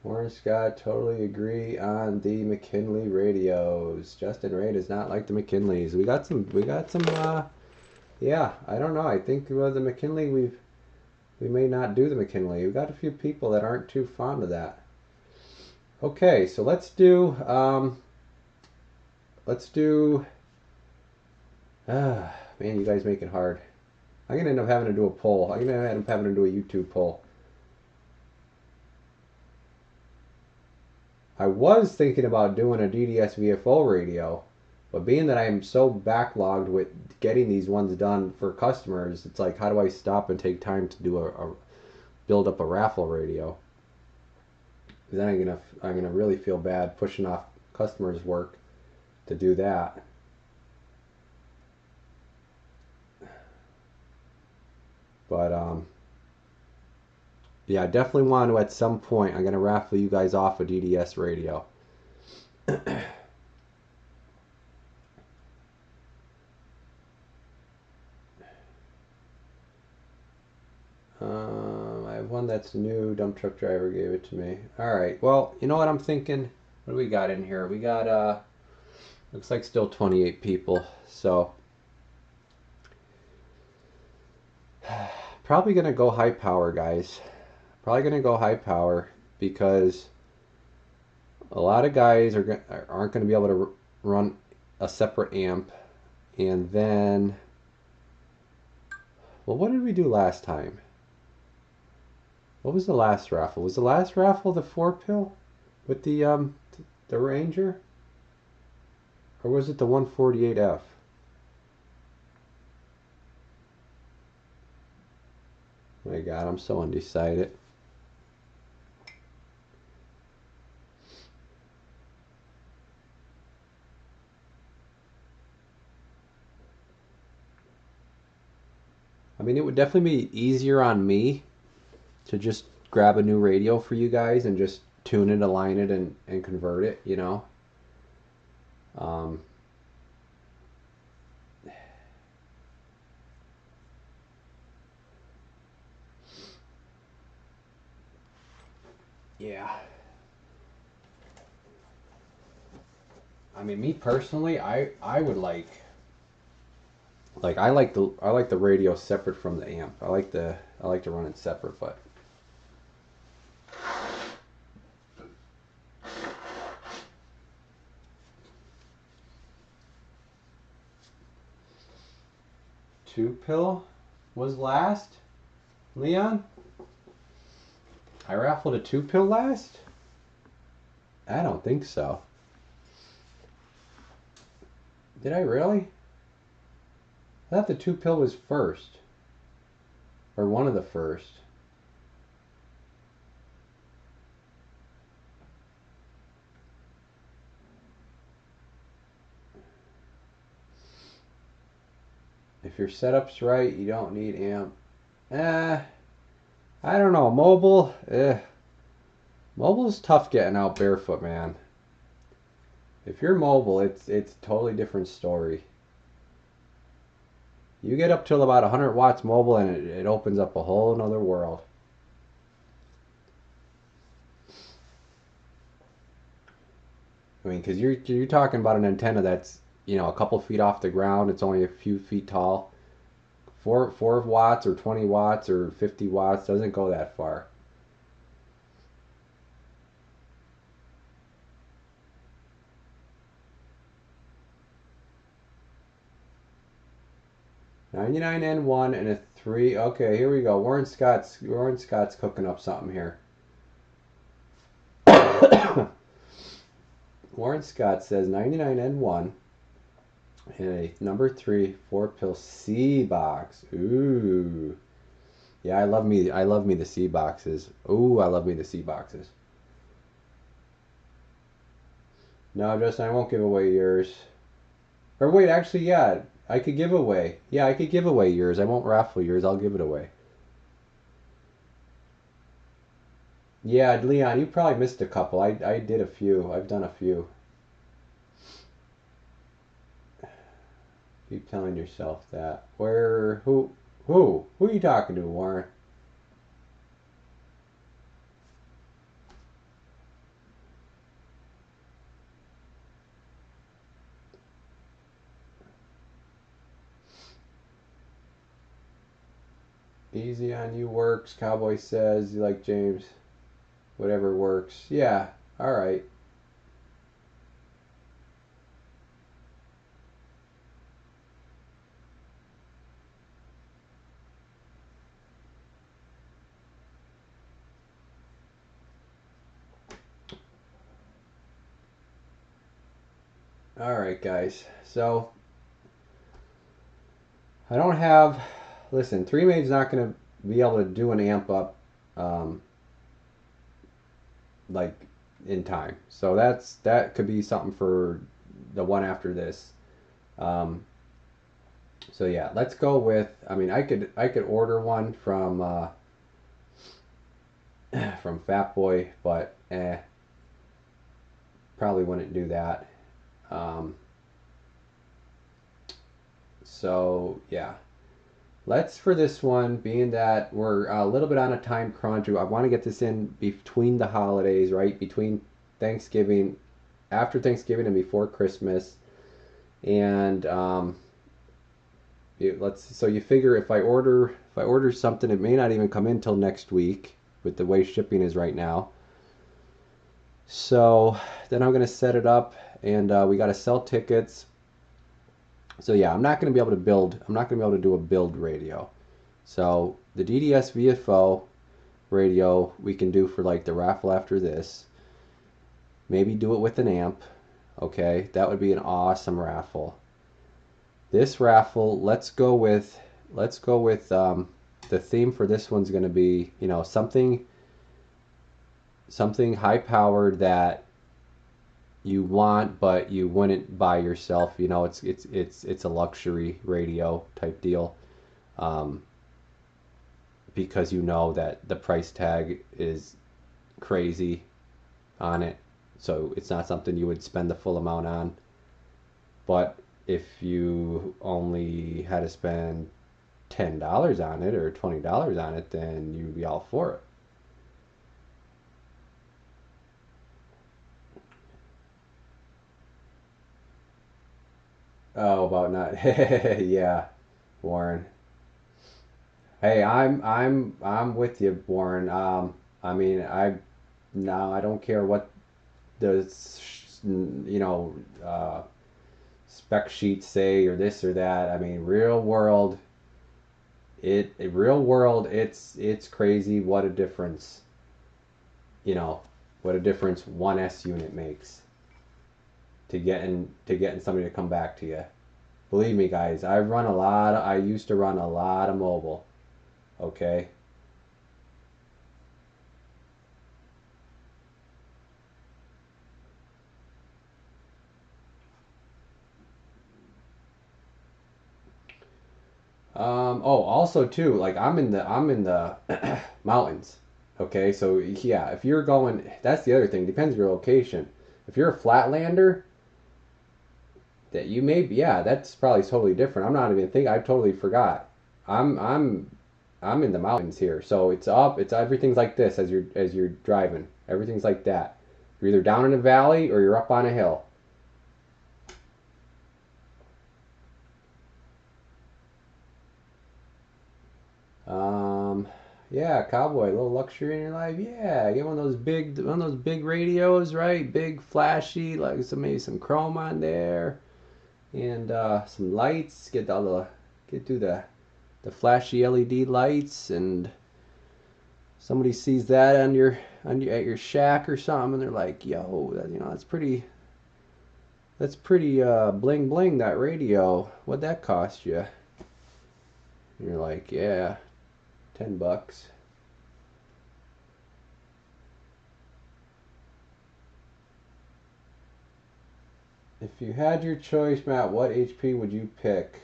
Warren Scott, totally agree on the McKinley radios. Justin Ray does not like the McKinleys. We got some, yeah, I don't know. I think the McKinley, we may not do the McKinley. We've got a few people that aren't too fond of that. Okay, so let's do, man, you guys make it hard. I'm going to end up having to do a poll. I'm going to end up having to do a YouTube poll. I was thinking about doing a DDS VFO radio, but being that I'm so backlogged with getting these ones done for customers, it's like, how do I stop and take time to do build up a Raffle radio? Then I'm gonna really feel bad pushing off customers' work to do that. But yeah, I definitely want to at some point. I'm gonna raffle you guys off a DDS radio. I have one that's new. Dump truck driver gave it to me. All right. Well, you know what I'm thinking? What do we got in here? We got looks like still 28 people. So probably gonna go high power, guys. Probably gonna go high power because a lot of guys aren't gonna be able to run a separate amp, and then, well, what did we do last time? What was the last raffle? Was the last raffle the 4-pill with the Ranger? Or was it the 148F? My God, I'm so undecided. I mean, it would definitely be easier on me to just grab a new radio for you guys and just tune it, align it, and convert it, you know. Yeah. I mean, me personally, I would like I like the radio separate from the amp. I like to run it separate, but two pill was last. Leon, I raffled a 2-pill last? I don't think so. Did I really? I thought the 2-pill was first. Or one of the first. If your setup's right, you don't need amp. I don't know. Mobile, mobile's tough getting out barefoot, man. If you're mobile, it's a totally different story. You get up till about 100 watts mobile and it opens up a whole another world. I mean, because you're talking about an antenna that's, you know, a couple feet off the ground. It's only a few feet tall. 4 watts or 20 watts or 50 watts doesn't go that far. $99N1 and a 3. Okay, here we go. Warren Scott's cooking up something here. Warren Scott says 99N1 and a number 3 4-pill C box. Ooh. Yeah, I love me the C boxes. Ooh, I love me the C boxes. No, Justin, I won't give away yours. Or wait, actually, yeah, I could give away. Yeah, I could give away yours. I won't raffle yours. I'll give it away. Yeah, Leon, you probably missed a couple. I did a few. I've done a few. Keep telling yourself that. Where? Who are you talking to, Warren? Easy on you works. Cowboy says you like James. Whatever works. Yeah. All right. All right, guys. So I don't have. Listen, 3Made's not going to be able to do an amp up, um, like in time. So that could be something for the one after this. Um, so yeah, let's go with. I mean, I could order one from Fat Boy, but probably wouldn't do that. Um, so yeah, let's for this one, being that we're a little bit on a time crunch. I want to get this in between the holidays, right? Between Thanksgiving, after Thanksgiving, and before Christmas. And so you figure if I order something, it may not even come in till next week with the way shipping is right now. So then I'm gonna set it up, and we got to sell tickets. So yeah, I'm not gonna be able to build. I'm not gonna be able to do a build radio. So the DDS VFO radio we can do for like the raffle after this. Maybe do it with an amp. Okay, that would be an awesome raffle. This raffle, let's go with the theme for this one's going to be, something high powered that you want but you wouldn't buy yourself. It's a luxury radio type deal, um, because you know that the price tag is crazy on it, so it's not something you would spend the full amount on. But if you only had to spend $10 on it or $20 on it, then you'd be all for it. Oh, about not. Yeah, Warren. Hey, I'm with you, Warren. I mean, I don't care what the spec sheets say or this or that. I mean, real world, it's crazy what a difference, you know, what a difference one S unit makes to getting somebody to come back to you. Believe me, guys, I used to run a lot of mobile. Okay. Oh, also too, like I'm in the mountains. Okay, so yeah, if you're going, that's the other thing. Depends your location. If you're a flatlander, that you may be, yeah, that's probably totally different. I'm not even thinking. I totally forgot. I'm I'm I'm in the mountains here, so it's up. It's everything's like this as you're driving. Everything's like that. You're either down in a valley or you're up on a hill. Um, yeah, cowboy, a little luxury in your life. Yeah, get one of those big radios, right? Big, flashy, like maybe some chrome on there, and some lights. Get through the flashy LED lights, and somebody sees that on your at your shack or something, and they're like, "Yo, that's pretty bling bling, that radio. What'd that cost you?" And you're like, "Yeah, $10." If you had your choice, Matt, what HP would you pick?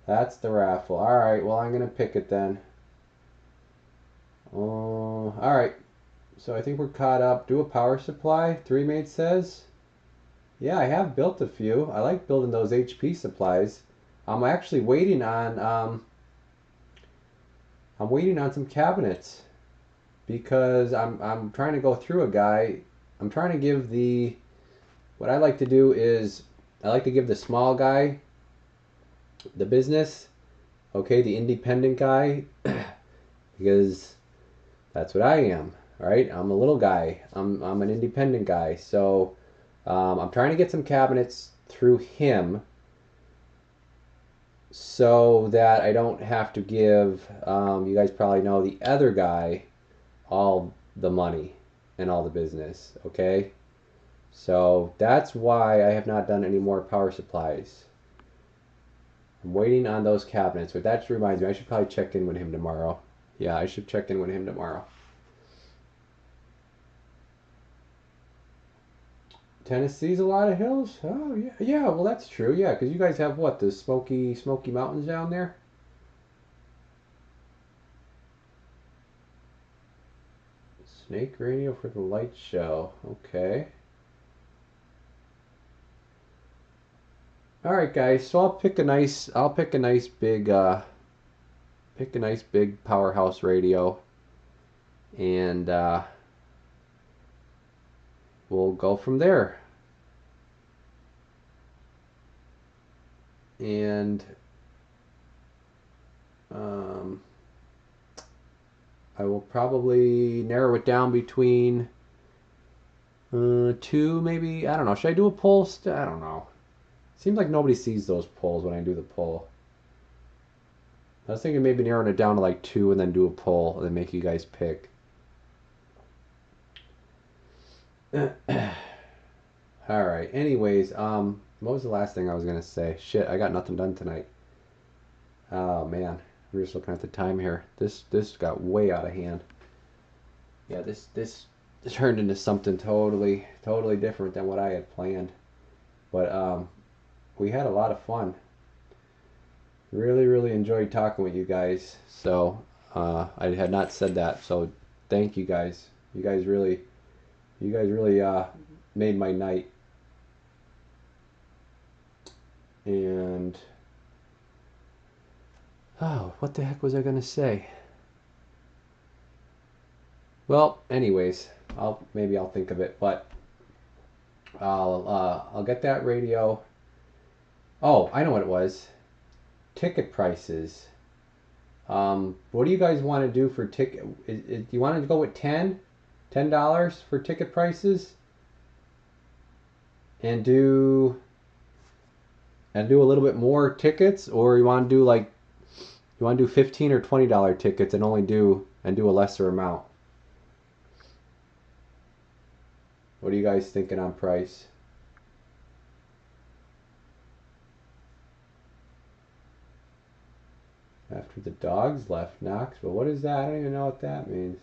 That's the raffle. All right, well, I'm gonna pick it then. All right. So I think we're caught up. Do a power supply, 3Mate says. Yeah, I have built a few. I like building those HP supplies. I'm actually waiting on I'm waiting on some cabinets because I'm trying to go through a guy. I'm trying to give the what I like to do is I like to give the small guy the business, okay, the independent guy, because that's what I am, right? I'm a little guy. I'm an independent guy. So I'm trying to get some cabinets through him so that I don't have to give, you guys probably know, the other guy all the money and all the business, okay? So that's why I have not done any more power supplies. I'm waiting on those cabinets, but that reminds me, I should probably check in with him tomorrow. Yeah, I should check in with him tomorrow. Tennessee's a lot of hills? Oh, yeah. Yeah, well, that's true. Yeah, because you guys have what, the Smoky Mountains down there? Snake radio for the light show. Okay. All right, guys. So I'll pick a nice big powerhouse radio, and we'll go from there. And I will probably narrow it down between two, maybe. I don't know. Should I do a poll? I don't know. Seems like nobody sees those polls when I do the poll. I was thinking maybe narrowing it down to like two and then do a poll and then make you guys pick. Alright, anyways, what was the last thing I was gonna say? Shit, I got nothing done tonight. Oh man, we're just looking at the time here. This got way out of hand. Yeah, this turned into something totally different than what I had planned. But we had a lot of fun. Really enjoyed talking with you guys. So I had not said that. So thank you guys. You guys really made my night. And oh, what the heck was I gonna say? Well, anyways, maybe I'll think of it, but I'll get that radio. Oh, I know what it was. Ticket prices. What do you guys want to do for ticket? Do you want to go with $10 for ticket prices, and do a little bit more tickets, or you want to do like $15 or $20 tickets and only do a lesser amount? What are you guys thinking on price? After the dogs left Knoxville. What is that? I don't even know what that means.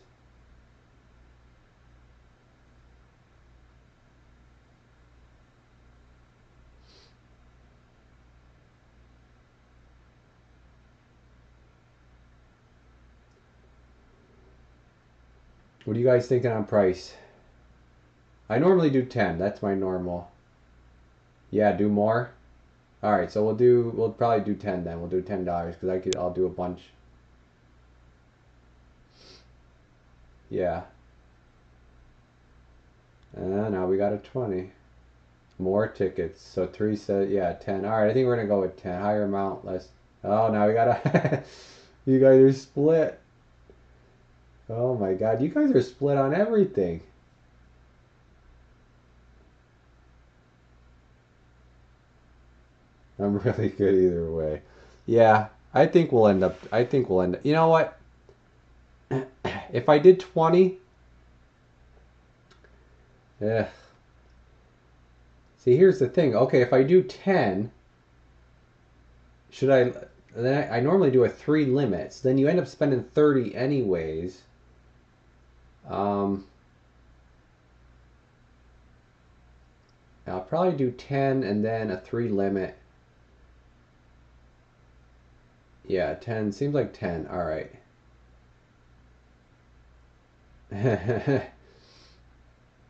What are you guys thinking on price? I normally do 10. That's my normal. Yeah, do more? Alright, so we'll probably do 10 then. We'll do $10 because I'll do a bunch. Yeah. And now we got a 20. More tickets. So 3 said, yeah, 10. Alright, I think we're going to go with 10. Higher amount, less. Oh, now we got a... You guys are split. Oh my god, you guys are split on everything. I'm really good either way. Yeah, I think we'll end up. You know what? If I did 20, yeah. See, here's the thing. Okay, if I do 10, should I? Then I normally do a 3 limits. Then you end up spending 30 anyways. I'll probably do 10 and then a 3 limit. Yeah, 10 seems like 10. All right.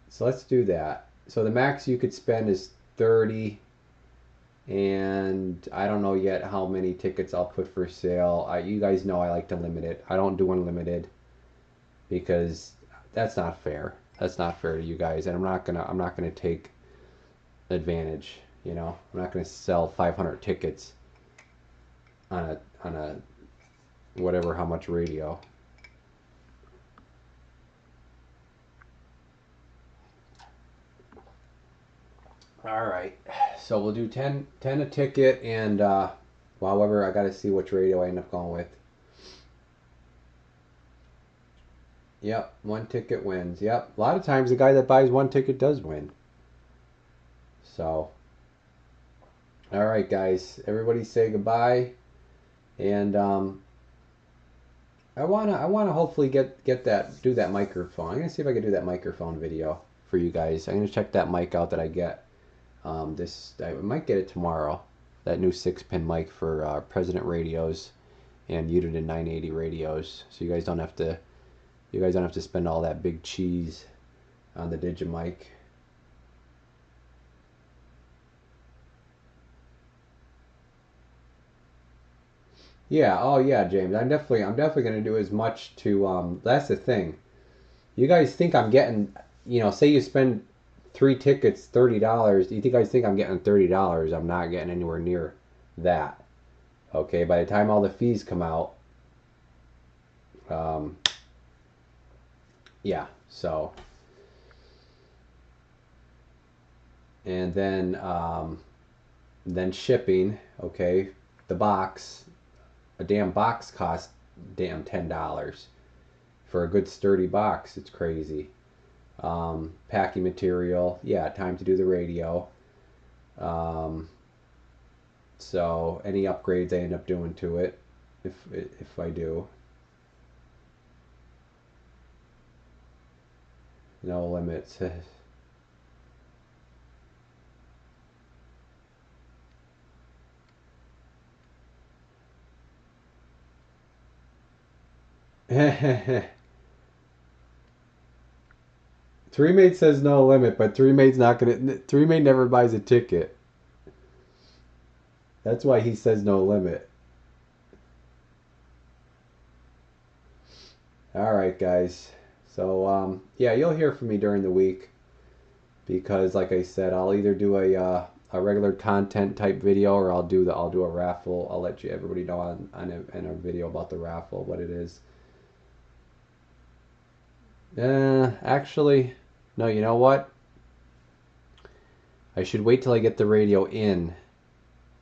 So let's do that. So the max you could spend is 30, and I don't know yet how many tickets I'll put for sale. You guys know I like to limit it. I don't do unlimited because that's not fair. That's not fair to you guys, and I'm not gonna take advantage. You know, I'm not gonna sell 500 tickets on a whatever how much radio. All right, so we'll do 10 a ticket, and however, I got to see which radio I end up going with. Yep, one ticket wins. Yep, a lot of times the guy that buys one ticket does win. So, all right, guys, everybody say goodbye, and I wanna hopefully do that microphone. I'm gonna see if I can do that microphone video for you guys. I'm gonna check that mic out that I get. I might get it tomorrow. That new 6-pin mic for President radios and Uniden 980 radios. So you guys don't have to spend all that big cheese on the Digimic. Yeah, oh yeah, James. I'm definitely gonna do as much to that's the thing. You guys think I'm getting, say you spend 3 tickets, $30. You guys think I'm getting $30? I'm not getting anywhere near that. Okay, by the time all the fees come out, yeah. So, and then shipping. Okay, the box, a damn box costs damn $10 for a good sturdy box. It's crazy. Packing material, yeah, time to do the radio. So any upgrades I end up doing to it, if I do. No limits. Three Mate says no limit, but Three Mate's not gonna. Three Mate never buys a ticket. That's why he says no limit. All right, guys. So yeah, you'll hear from me during the week because, like I said, I'll either do a regular content type video or I'll do a raffle. I'll let everybody know on a video about the raffle what it is. Actually, no. You know what? I should wait till I get the radio in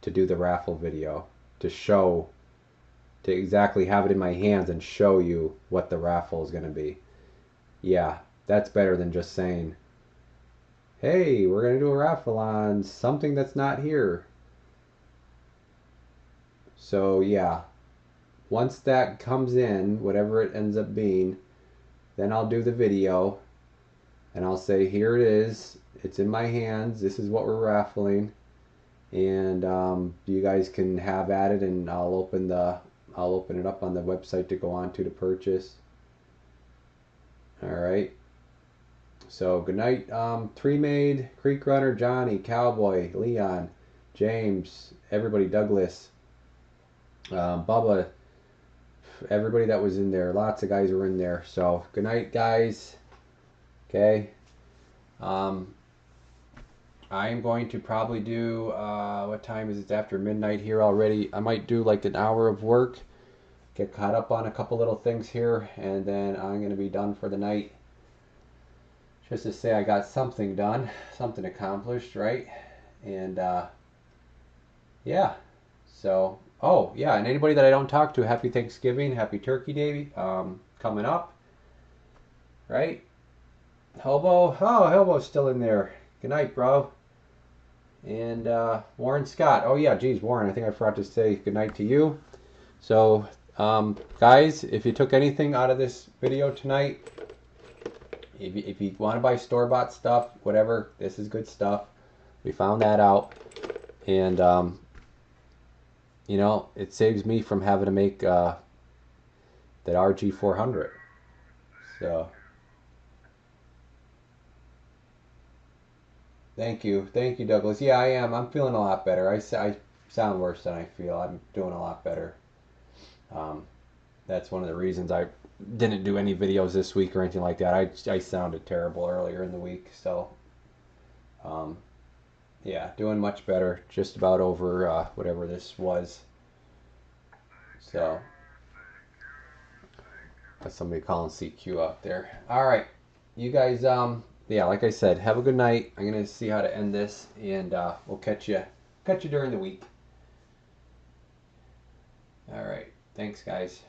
to do the raffle video to exactly have it in my hands and show you what the raffle is going to be. Yeah, that's better than just saying, hey, we're going to do a raffle on something that's not here. So yeah, once that comes in, whatever it ends up being, then I'll do the video and I'll say, here it is, it's in my hands, this is what we're raffling, and you guys can have at it, and I'll open it up on the website to go on to purchase. All right. So good night, Tree Maid, Creek Runner, Johnny, Cowboy, Leon, James, everybody, Douglas, Bubba, everybody that was in there. Lots of guys were in there. So good night, guys. Okay. I'm going to probably do, what time is it? It's after midnight here already. I might do like an hour of work, get caught up on a couple little things here, and then I'm going to be done for the night. Just to say I got something done, something accomplished, right? And yeah. So, oh yeah, and anybody that I don't talk to, happy Thanksgiving, happy Turkey Day coming up, right? Hobo's still in there. Good night, bro. And Warren Scott. Oh yeah, geez, Warren, I think I forgot to say good night to you. So, guys, if you took anything out of this video tonight, if you want to buy store-bought stuff, whatever, this is good stuff. We found that out, and it saves me from having to make that RG400. So Thank you, Douglas. Yeah, I am. I'm feeling a lot better. I sound worse than I feel. I'm doing a lot better. Um, that's one of the reasons I didn't do any videos this week or anything like that. I sounded terrible earlier in the week, so um, yeah, doing much better. Just about over whatever this was. So that's somebody calling CQ out there. All right, you guys. Yeah, like I said, have a good night. I'm gonna see how to end this, and we'll catch you during the week. All right, thanks, guys.